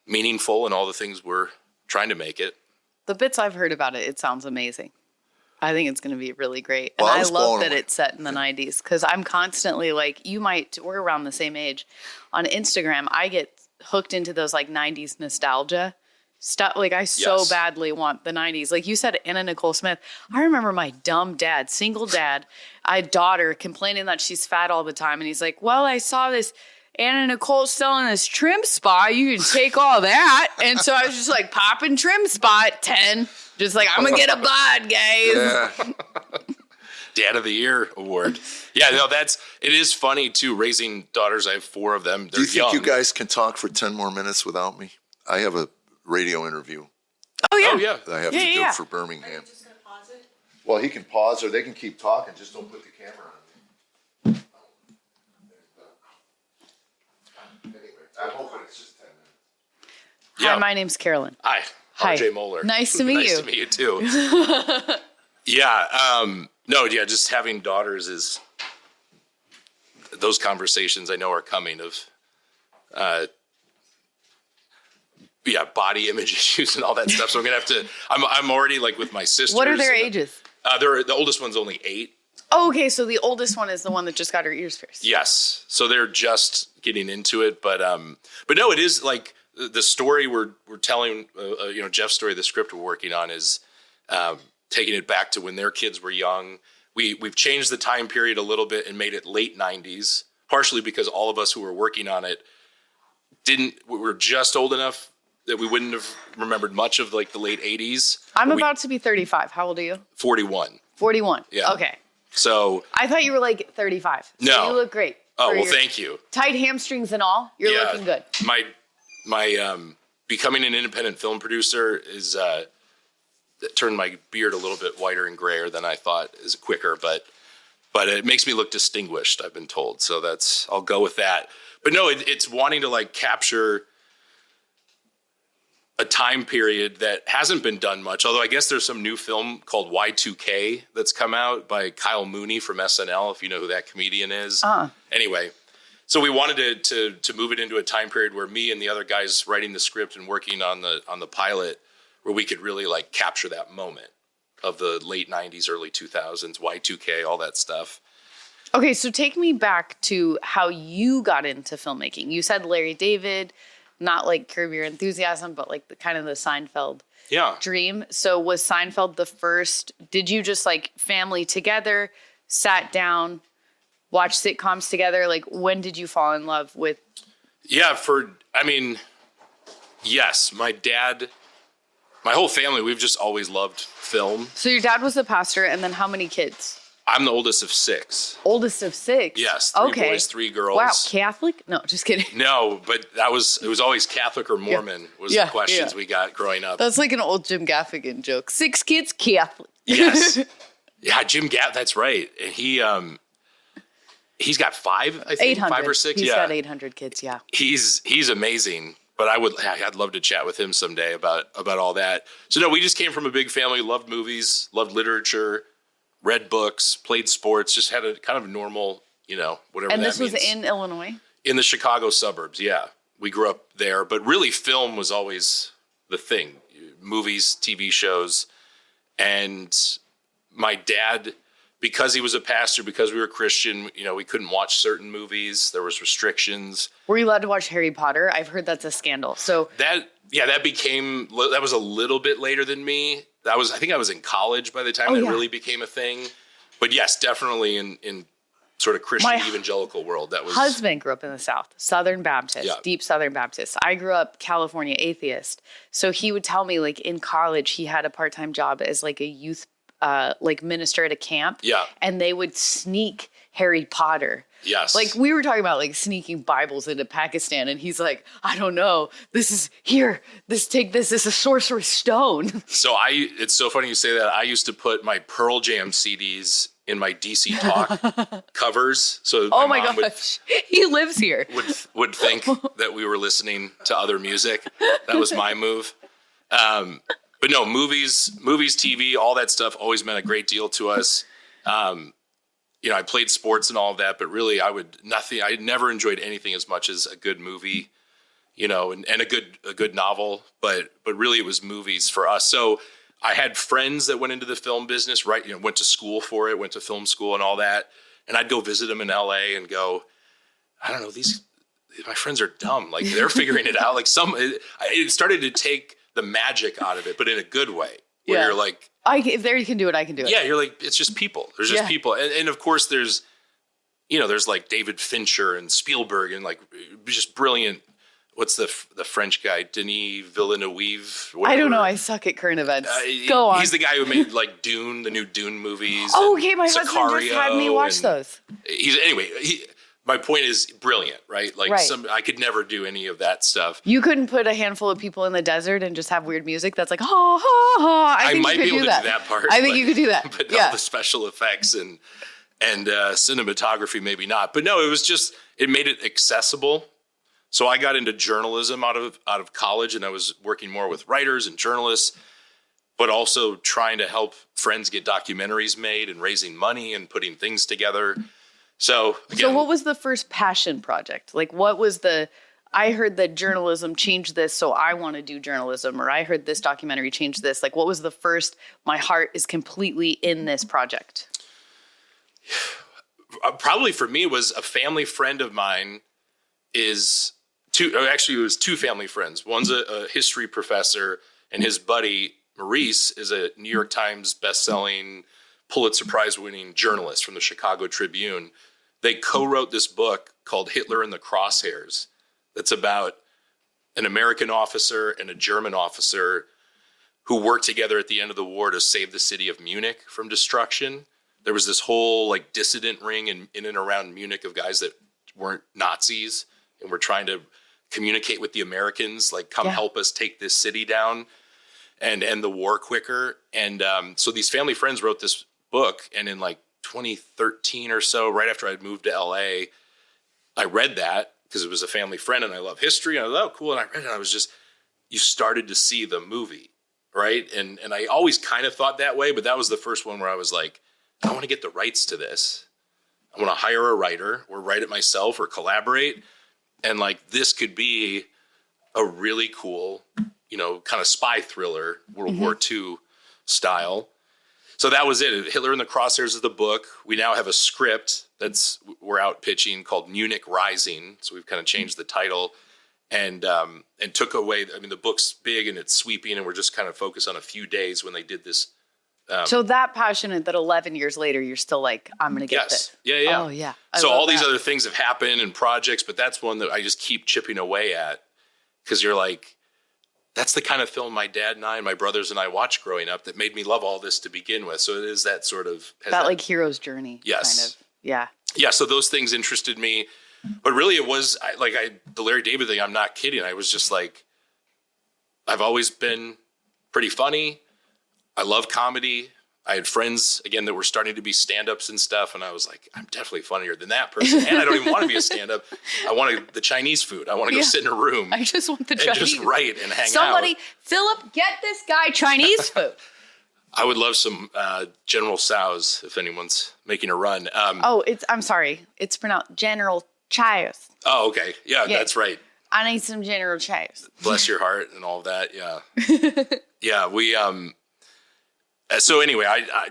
meaningful and all the things we're trying to make it. The bits I've heard about it, it sounds amazing. I think it's going to be really great. Well, and I love that it's set in the 90s because I'm constantly like, we're around the same age. On Instagram, I get hooked into those like 90s nostalgia stuff. Like I so badly want the 90s. Like you said, Anna Nicole Smith. I remember my dumb dad, single dad, I had daughter complaining that she's fat all the time. And he's like, well, I saw this Anna Nicole's selling this trim spot. You can take all that. And so I was just like popping trim spot 10. Just like, I'm going to get a bod, guys. Yeah. Dad of the Year award. Yeah, no, it is funny too, raising daughters. I have 4 of them. They're Do you think young. you guys can talk for 10 more minutes without me? I have a radio interview Oh, yeah. Oh, yeah. that I have to do for Birmingham. Just gonna pause it? Well, he can pause or they can keep talking. Just don't put the camera on me. Anyway, I'm hoping it's just 10 minutes. Yeah. Hi, my name's Carollynn. Hi, Hi. RJ Moeller. Nice to meet Nice you. to meet you too. Yeah. Just having daughters is those conversations I know are coming of, body image issues and all that stuff. So I'm going to have to, I'm already like with my sisters. What are their ages? The oldest one's only 8. Oh, okay. So the oldest one is the one that just got her ears pierced. Yes. So they're just getting into it, but no, it is like the story we're telling. Jeff's story, the script we're working on is taking it back to when their kids were young. We've changed the time period a little bit and made it late 90s, partially because all of us who were working on it were just old enough that we wouldn't have remembered much of like the late 80s. I'm about to be 35. How old are you? 41. 41. Yeah. Okay. So I thought you were like 35. So no. You look great. Oh, well, thank you. Tight hamstrings and all. You're looking good. My becoming an independent film producer is turned my beard a little bit whiter and grayer than I thought is quicker, but it makes me look distinguished, I've been told. So I'll go with that. But no, it's wanting to like capture a time period that hasn't been done much. Although I guess there's some new film called Y2K that's come out by Kyle Mooney from SNL, if you know who that comedian is. Anyway, so we wanted to move it into a time period where me and the other guys writing the script and working on the pilot, where we could really like capture that moment of the late 90s, early 2000s, Y2K, all that stuff. Okay, so take me back to how you got into filmmaking. You said Larry David, not like Curb Your Enthusiasm, but like the kind of the Seinfeld dream. So was Seinfeld the first? Did you just like family together, sat down, watch sitcoms together? Like when did you fall in love with? Yeah, yes, my dad, my whole family, we've just always loved film. So your dad was a pastor, and then how many kids? I'm the oldest of 6. Oldest of 6? Yes, 3 boys, 3 girls. Wow, Catholic? No, just kidding. No, but it was always Catholic or Mormon was the questions we got growing up. That's like an old Jim Gaffigan joke. 6 kids, Catholic. Yes. Yeah, Jim Gaff, that's right. And he's got 5, I think, 800. 5 or 6. He's got 800 kids, yeah. He's amazing. But I'd love to chat with him someday about all that. So no, we just came from a big family, loved movies, loved literature, read books, played sports, just had a kind of normal, whatever that means. And this was in Illinois? In the Chicago suburbs, yeah. We grew up there, but really film was always the thing. Movies, TV shows. And my dad, because he was a pastor, because we were Christian, we couldn't watch certain movies. There was restrictions. Were you allowed to watch Harry Potter? I've heard that's a scandal. So that was a little bit later than me. I think I was in college by the time that really became a thing. But yes, definitely in sort of Christian evangelical world. That was husband grew up in the South, Southern Baptist, deep Southern Baptist. I grew up California atheist. So he would tell me like in college, he had a part-time job as like a youth like minister at a camp. Yeah. And they would sneak Harry Potter. Yes. Like we were talking about like sneaking Bibles into Pakistan, and he's like, I don't know. This is a sorcerer's stone. So it's so funny you say that. I used to put my Pearl Jam CDs in my DC Talk covers. So my gosh, he lives here. Would think that we were listening to other music. That was my move. But no, movies, TV, all that stuff always meant a great deal to us. I played sports and all of that, but really I never enjoyed anything as much as a good movie, and a good novel, but really it was movies for us. So I had friends that went into the film business, right? Went to school for it, went to film school and all that. And I'd go visit them in LA and go, I don't know, my friends are dumb. Like they're figuring it out. Like it started to take the magic out of it, but in a good way. Where you're like, if they can do it, I can do it. Yeah, you're like, it's just people. There's just people. And of course there's like David Fincher and Spielberg and like just brilliant. What's the French guy? Denis Villeneuve? Whatever. I don't know. I suck at current events. Go on. He's the guy who made like Dune, the new Dune movies. Oh, okay. My husband just had me watch those. My point is brilliant, right? Like I could never do any of that stuff. You couldn't put a handful of people in the desert and just have weird music that's like, ha, ha, ha. I think might you could be able do to that. do that part. I think you could do that. But all the special effects and cinematography, maybe not. But no, it made it accessible. So I got into journalism out of college, and I was working more with writers and journalists, but also trying to help friends get documentaries made and raising money and putting things together. So what was the first passion project? Like, what was I heard that journalism changed this, so I want to do journalism, or I heard this documentary changed this. Like, what was the first, my heart is completely in this project? Probably for me, it was a family friend of mine it was two family friends. One's a history professor, and his buddy, Maurice, is a New York Times bestselling, Pulitzer Prize winning journalist from the Chicago Tribune. They co-wrote this book called Hitler in the Crosshairs. That's about an American officer and a German officer who worked together at the end of the war to save the city of Munich from destruction. There was this whole like dissident ring in and around Munich of guys that weren't Nazis and were trying to communicate with the Americans, like, come help us take this city down and end the war quicker. And so these family friends wrote this book, and in like 2013 or so, right after I'd moved to LA, I read that because it was a family friend and I love history. And I was, oh, cool. And I read it and I was just, you started to see the movie, right? And I always kind of thought that way, but that was the first one where I was like, I want to get the rights to this. I want to hire a writer or write it myself or collaborate. And like, this could be a really cool, kind of spy thriller, World War II style. So that was it. Hitler in the Crosshairs is the book. We now have a script we're out pitching called Munich Rising. So we've kind of changed the title and took away, the book's big and it's sweeping, and we're just kind of focused on a few days when they did this. So that passionate that 11 years later, you're still like, I'm going to get this. Yeah. Oh, yeah. So all these other things have happened and projects, but that's one that I just keep chipping away at, because you're like, that's the kind of film my dad and I and my brothers and I watched growing up that made me love all this to begin with. So it is that sort of... That like hero's journey. Yes. Kind of. Yeah. Yeah, so those things interested me. But really it was, the Larry David thing, I'm not kidding. I was just like, I've always been pretty funny. I love comedy. I had friends, again, that were starting to be stand-ups and stuff, and I was like, I'm definitely funnier than that person. And I don't even want to be a stand-up. I want the Chinese food. I want to go sit in a room. I just want the and Chinese. Just write and hang Somebody, out. Philip, get this guy Chinese food. I would love some General Tso's if anyone's making a run. I'm sorry. It's pronounced General Tso's. Oh, okay. Yeah, that's right. I need some General Tso's. Bless your heart and all that. Yeah. Yeah, we... So anyway, I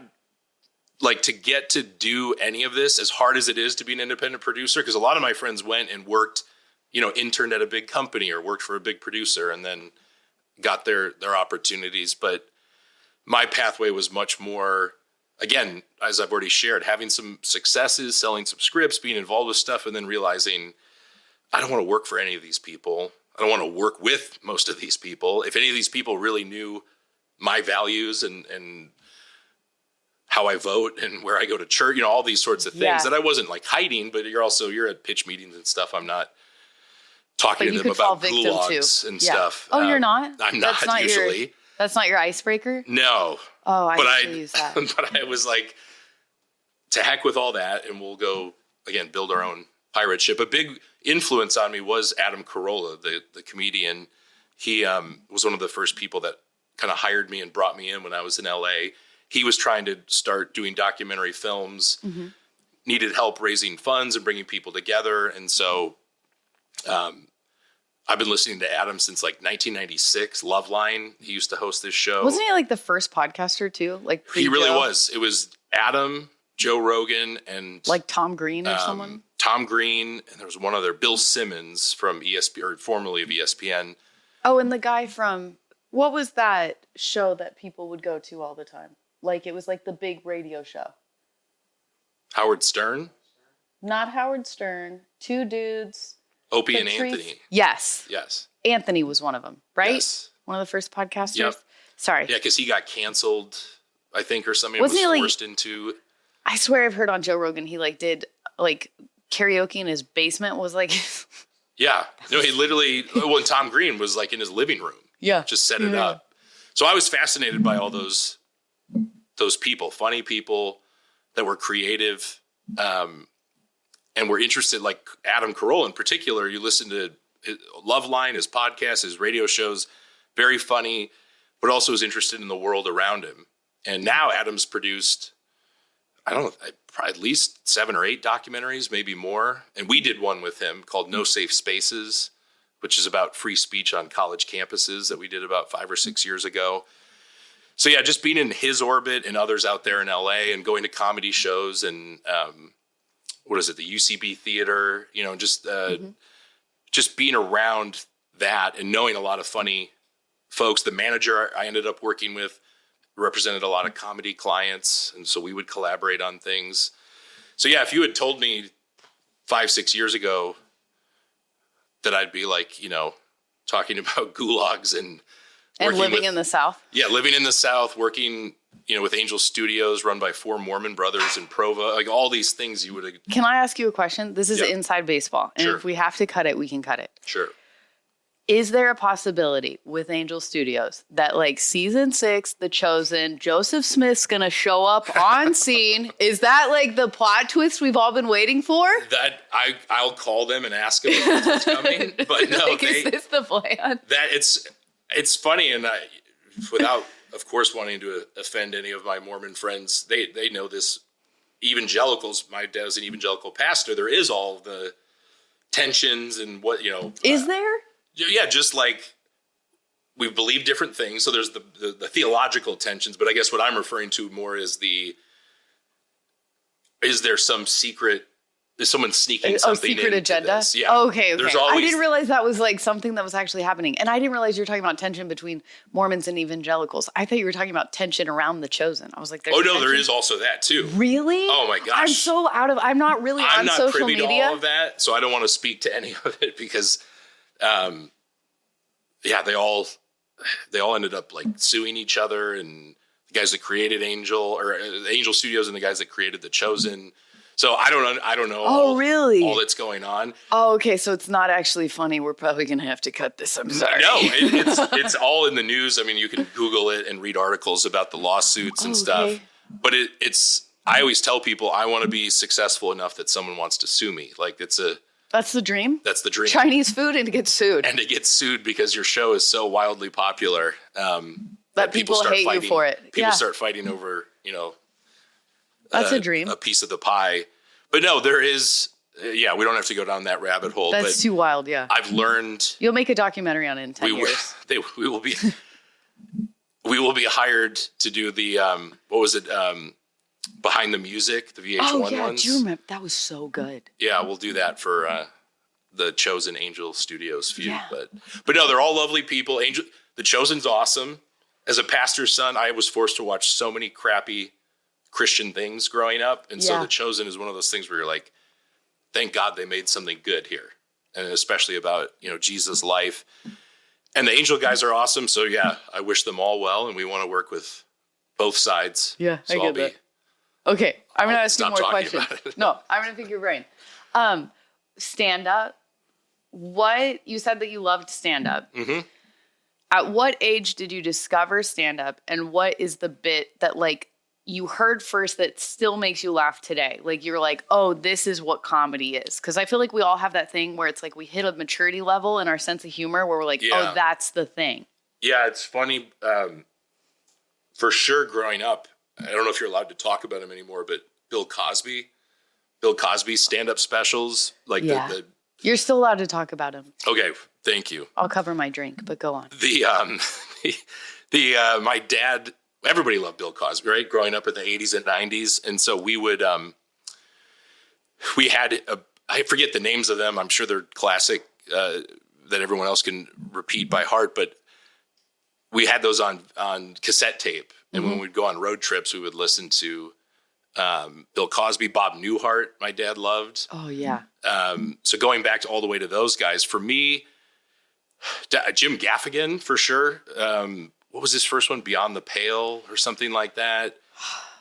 like to get to do any of this, as hard as it is to be an independent producer, because a lot of my friends went and worked, interned at a big company or worked for a big producer and then got their opportunities. But my pathway was much more, again, as I've already shared, having some successes, selling some scripts, being involved with stuff, and then realizing I don't want to work for any of these people. I don't want to work with most of these people. If any of these people really knew my values and how I vote and where I go to church, all these sorts of things that I wasn't like hiding, but you're at pitch meetings and stuff. I'm not talking to them about gulags and stuff. Oh, you're not? I'm not usually. That's not your icebreaker? No. Oh, I usually use that. But I was like, to heck with all that, and we'll go, again, build our own pirate ship. A big influence on me was Adam Carolla, the comedian. He was one of the first people that kind of hired me and brought me in when I was in LA. He was trying to start doing documentary films, needed help raising funds and bringing people together. And so I've been listening to Adam since like 1996, Loveline. He used to host this show. Wasn't he like the first podcaster too? Like he really was. It was Adam, Joe Rogan, and like Tom Green or someone? Tom Green. And there was one other, Bill Simmons from ESPN, or formerly of ESPN. Oh, and the guy from... What was that show that people would go to all the time? Like, it was like the big radio show. Howard Stern? Not Howard Stern. Two dudes. Opie and Anthony. Yes. Yes. Anthony was one of them, right? Yes. One of the first podcasters? Yep. Sorry. Yeah, because he got canceled, I think, or something. Wasn't he forced into... I swear I've heard on Joe Rogan, he like did like karaoke in his basement was like... Yeah. No, he literally... Well, Tom Green was like in his living room. Yeah. Just set it up. So I was fascinated by all those people, funny people that were creative, and were interested, like Adam Carolla in particular. You listen to Loveline, his podcast, his radio shows, very funny, but also is interested in the world around him. And now Adam's produced, I don't know, at least 7 or 8 documentaries, maybe more. And we did one with him called No Safe Spaces which is about free speech on college campuses that we did about 5 or 6 years ago. So yeah, just being in his orbit and others out there in LA and going to comedy shows and the UCB theater, just being around that and knowing a lot of funny folks. The manager I ended up working with represented a lot of comedy clients, and so we would collaborate on things. So yeah, if you had told me 5-6 years ago that I'd be like, talking about gulags and living in the South. Yeah, living in the South, working, with Angel Studios run by 4 Mormon brothers in Provo, like all these things you would have. Can I ask you a question? This is inside baseball. And Sure. if we have to cut it, we can cut it. Sure. Is there a possibility with Angel Studios that like season 6, The Chosen, Joseph Smith's going to show up on scene? Is that like the plot twist we've all been waiting for? That I'll call them and ask them if it's coming. But no, like, is this the plan? That it's funny, and without, of course, wanting to offend any of my Mormon friends, they know this. Evangelicals, my dad was an evangelical pastor. There is all the tensions and what Is there? Yeah, just like we believe different things. So there's the theological tensions, but I guess what I'm referring to more is is there some secret? Is someone sneaking something secret into agenda? this? Yeah. Oh, okay. There's I always, didn't realize that was like something that was actually happening. And I didn't realize you were talking about tension between Mormons and evangelicals. I thought you were talking about tension around The Chosen. I was like, there's there is also that too. Really? Oh my gosh. I'm not really on social privy media. to all of that, so I don't want to speak to any of it because, they all ended up like suing each other, and the guys that created Angel Studios and the guys that created The Chosen. So I don't know. Oh, really? All that's going on. Oh, okay. So it's not actually funny. We're probably going to have to cut this. I'm sorry. No, it's all in the news. I mean, you can Google it and read articles about the lawsuits and stuff. But I always tell people I want to be successful enough that someone wants to sue me. Like that's the dream. That's the dream. Chinese food and to get sued. And to get sued because your show is so wildly popular that people hate you for it. People start fighting over, that's a dream. A piece of the pie. But no, there is, we don't have to go down that rabbit hole. That's too wild, yeah. I've learned. You'll make a documentary on it in 10 years. We will be hired to do the, Behind the Music, the VH1 ones. Do you remember? That was so good. Yeah, we'll do that for the Chosen Angel Studios feud. Yeah. But no, they're all lovely people. The Chosen's awesome. As a pastor's son, I was forced to watch so many crappy Christian things growing up. And so The Chosen is one of those things where you're like, thank God they made something good here. And especially about, Jesus' life. And the Angel guys are awesome. So yeah, I wish them all well. And we want to work with both sides. Yeah, so I get that. Okay, I'm going to ask you more questions. No, I'm going to pick your brain. Stand-up. You said that you loved stand-up. Mm-hmm. At what age did you discover stand-up, and what is the bit that like you heard first that still makes you laugh today? Like you're like, oh, this is what comedy is. Because I feel like we all have that thing where it's like we hit a maturity level in our sense of humor where we're like, oh, that's the thing. Yeah, it's funny. For sure, growing up, I don't know if you're allowed to talk about him anymore, but Bill Cosby's stand-up specials, like You're still allowed to talk about him. Okay, thank you. I'll cover my drink, but go on. My dad, everybody loved Bill Cosby, right? Growing up in the 80s and 90s, and so we would we had I forget the names of them. I'm sure they're classic that everyone else can repeat by heart, but we had those on cassette tape. And when we'd go on road trips, we would listen to Bill Cosby, Bob Newhart, my dad loved. Oh, yeah. So going back all the way to those guys, for me, Jim Gaffigan, for sure. What was his first one? Beyond the Pale or something like that.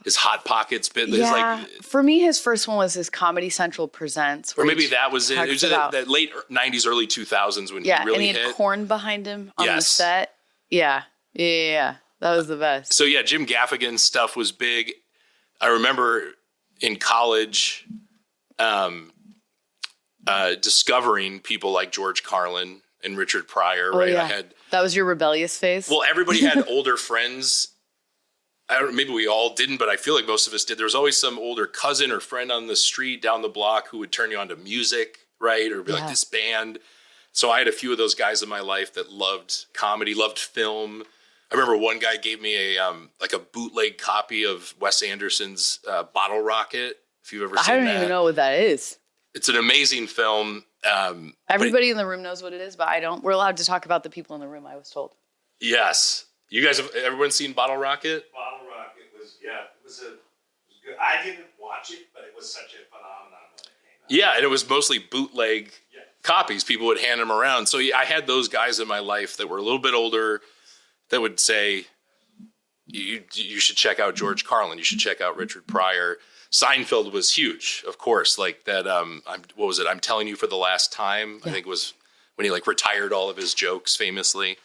His Hot Pockets bit. Yeah. For me, his first one was his Comedy Central Presents. Or maybe that was it. It was that late 90s, early 2000s when he really hit. Yeah, and he had Korn behind him on the set. Yeah. That was the best. So yeah, Jim Gaffigan's stuff was big. I remember in college discovering people like George Carlin and Richard Pryor, right? Yeah. That was your rebellious phase? Well, everybody had older friends. Maybe we all didn't, but I feel like most of us did. There was always some older cousin or friend on the street down the block who would turn you on to music, right? Or be like this band. So I had a few of those guys in my life that loved comedy, loved film. I remember one guy gave me a bootleg copy of Wes Anderson's Bottle Rocket. If you've ever seen that. I don't even know what that is. It's an amazing film. Everybody in the room knows what it is, but I don't. We're allowed to talk about the people in the room, I was told. Yes. You guys have everyone seen Bottle Rocket? Bottle Rocket was good. I didn't watch it, but it was such a phenomenon when it came out. Yeah, and it was mostly bootleg copies. People would hand them around. So I had those guys in my life that were a little bit older that would say, you should check out George Carlin. You should check out Richard Pryor. Seinfeld was huge, of course. Like that, what was it? I'm Telling You for the Last Time. Yeah. I think it was when he like retired all of his jokes famously.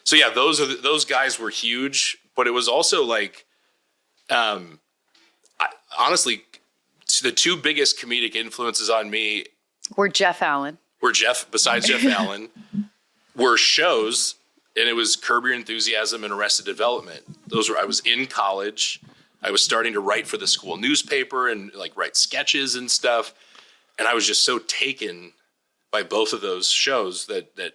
So yeah, those guys were huge. But it was also like, honestly, the two biggest comedic influences on me were besides Jeff Allen, were shows, and it was Curb Your Enthusiasm and Arrested Development. I was in college. I was starting to write for the school newspaper and like write sketches and stuff. And I was just so taken by both of those shows that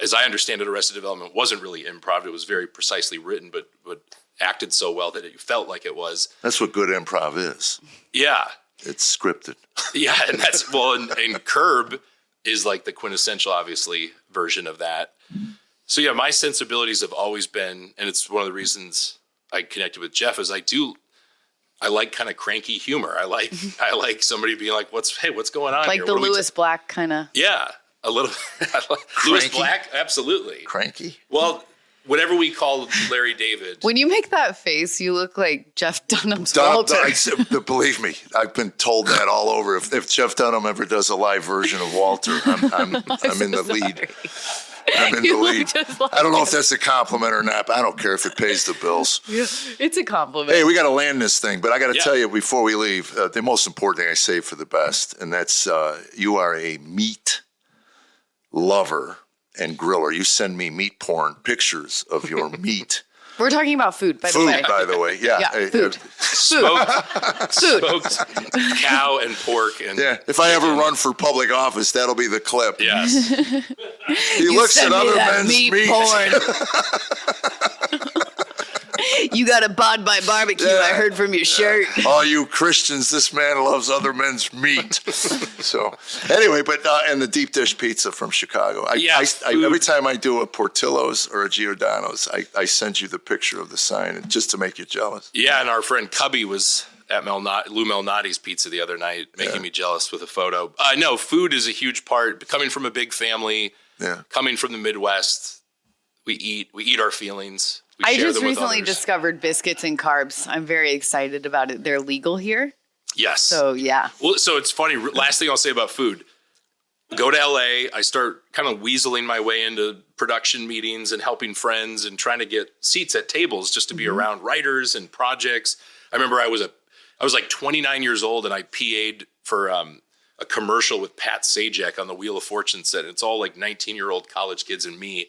as I understand it, Arrested Development wasn't really improv. It was very precisely written, but acted so well that it felt like it was. That's what good improv is. Yeah. It's scripted. Yeah, and that's, and Curb is like the quintessential, obviously, version of that. So yeah, my sensibilities have always been, and it's one of the reasons I connected with Jeff, is I like kind of cranky humor. I like somebody being like, what's going on like here? The Lewis Black kind of. Yeah, a little. Lewis Black, absolutely. Cranky? Well, whatever we call Larry David. When you make that face, you look like Jeff Dunham's Walter. Believe me, I've been told that all over. If Jeff Dunham ever does a live version of Walter, I'm in the lead. I'm in the lead. Like I don't know if that's a compliment or not, but I don't care if it pays the bills. Yeah, it's a compliment. Hey, we got to land this thing, but I got to tell you before we leave, the most important thing I save for the best, and that's you are a meat lover and griller. You send me meat porn pictures of your meat. We're talking about food, by the way. Food, by the way. Yeah. Food. Smoked cow and pork. And if I ever run for public office, that'll be the clip. Yes. He looks at other men's meat. Porn. You got a bod by barbecue, I heard from your shirt. All you Christians, this man loves other men's meat. So, anyway, but and the deep dish pizza from Chicago. Every time I do a Portillo's or a Giordano's, I send you the picture of the sign just to make you jealous. Yeah, and our friend Cubby was at Lou Malnati's Pizza the other night, making me jealous with a photo. No, food is a huge part. Coming from a big family, coming from the Midwest, we eat our feelings. I just recently discovered biscuits and carbs. I'm very excited about it. They're legal here. Yes. So, yeah. Well, so it's funny. Last thing I'll say about food. Go to LA. I start kind of weaseling my way into production meetings and helping friends and trying to get seats at tables just to be around writers and projects. I remember I was like 29 years old and I PA'd for a commercial with Pat Sajak on the Wheel of Fortune set. It's all like 19-year-old college kids and me.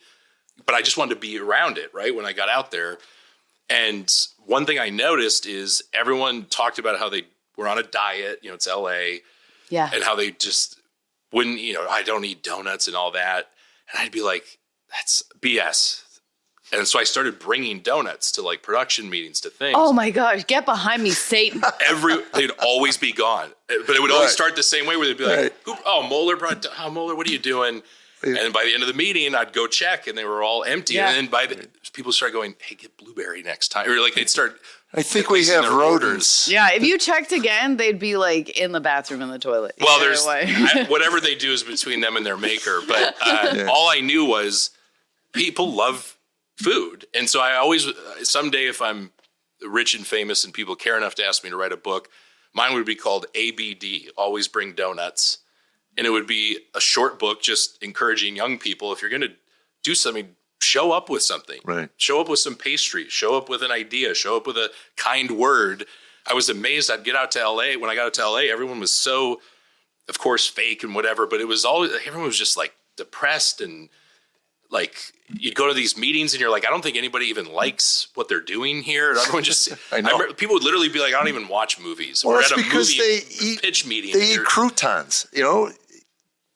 But I just wanted to be around it, right, when I got out there. And one thing I noticed is everyone talked about how they were on a diet, it's LA. Yeah. And how they just wouldn't, I don't eat donuts and all that. And I'd be like, that's BS. And so I started bringing donuts to like production meetings, to things. Oh my gosh, get behind me, Satan. They'd always be gone. But it would always start the same way where they'd be like, Moeller, what are you doing? And by the end of the meeting, I'd go check, and they were all empty. Yeah. And then people started going, "Hey, get blueberry next time," or like they'd start. I think we have rodents. Yeah, if you checked again, they'd be like in the bathroom in the toilet. Well, whatever they do is between them and their maker. But all I knew was people love food, and so I always someday if I'm rich and famous and people care enough to ask me to write a book, mine would be called ABD. Always bring donuts. And it would be a short book just encouraging young people, if you're going to do something, show up with something. Right. Show up with some pastry. Show up with an idea. Show up with a kind word. I was amazed. I'd get out to LA. When I got out to LA, everyone was so, of course, fake and whatever. But it was everyone was just like depressed. And like you'd go to these meetings and you're like, I don't think anybody even likes what they're doing here. And everyone just, I remember people would literally be like, I don't even watch movies. Well, We're that's at a because movie pitch meeting. They eat croutons,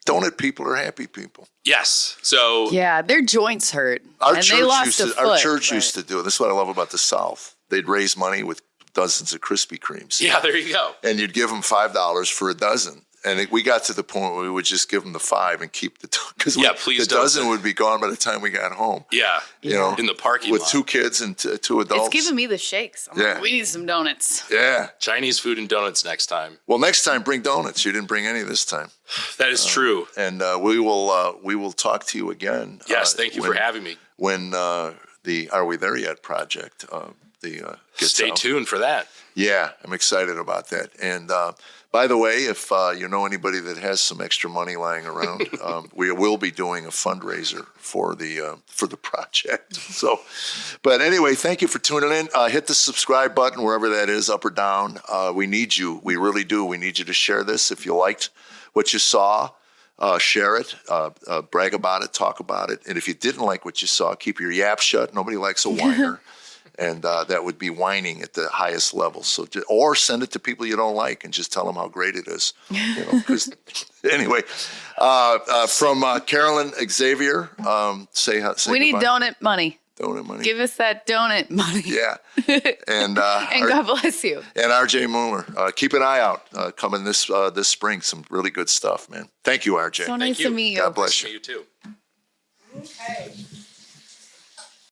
donut people are happy people. Yes. So Yeah, their joints hurt. Our and church they lost used a to. foot, Our church but- used to do it. This is what I love about the South. They'd raise money with dozens of Krispy Kremes. yeah, there you go. And you'd give them $5 for a dozen. And we got to the point where we would just give them the 5 and keep the because Yeah, please the don't dozen say- would be gone by the time we got home. Yeah. You know, In the parking with lot. 2 kids and 2 adults. It's giving me the shakes. I'm Yeah. like, we need some donuts. Yeah. Chinese food and donuts next time. Well, next time bring donuts. You didn't bring any this time. That is true. And we will talk to you again. Yes, thank you for having me. When the Are We There Yet project gets Stay out. tuned for that. Yeah, I'm excited about that. And by the way, if you know anybody that has some extra money lying around, we will be doing a fundraiser for the project. So, but anyway, thank you for tuning in. Hit the subscribe button wherever that is, up or down. We need you. We really do. We need you to share this if you liked what you saw. Share it, brag about it, talk about it. And if you didn't like what you saw, keep your yap shut. Nobody likes a whiner. And that would be whining at the highest level. So, or send it to people you don't like and just tell them how great it is. You know, 'cause, anyway, from Carollynn Xavier, say We need goodbye. donut money. Donut money. Give us that donut money. Yeah. And And God bless you. and RJ Moeller. Keep an eye out coming this spring. Some really good stuff, man. Thank you, RJ. So nice you. to meet you. God bless you. You too. Okay.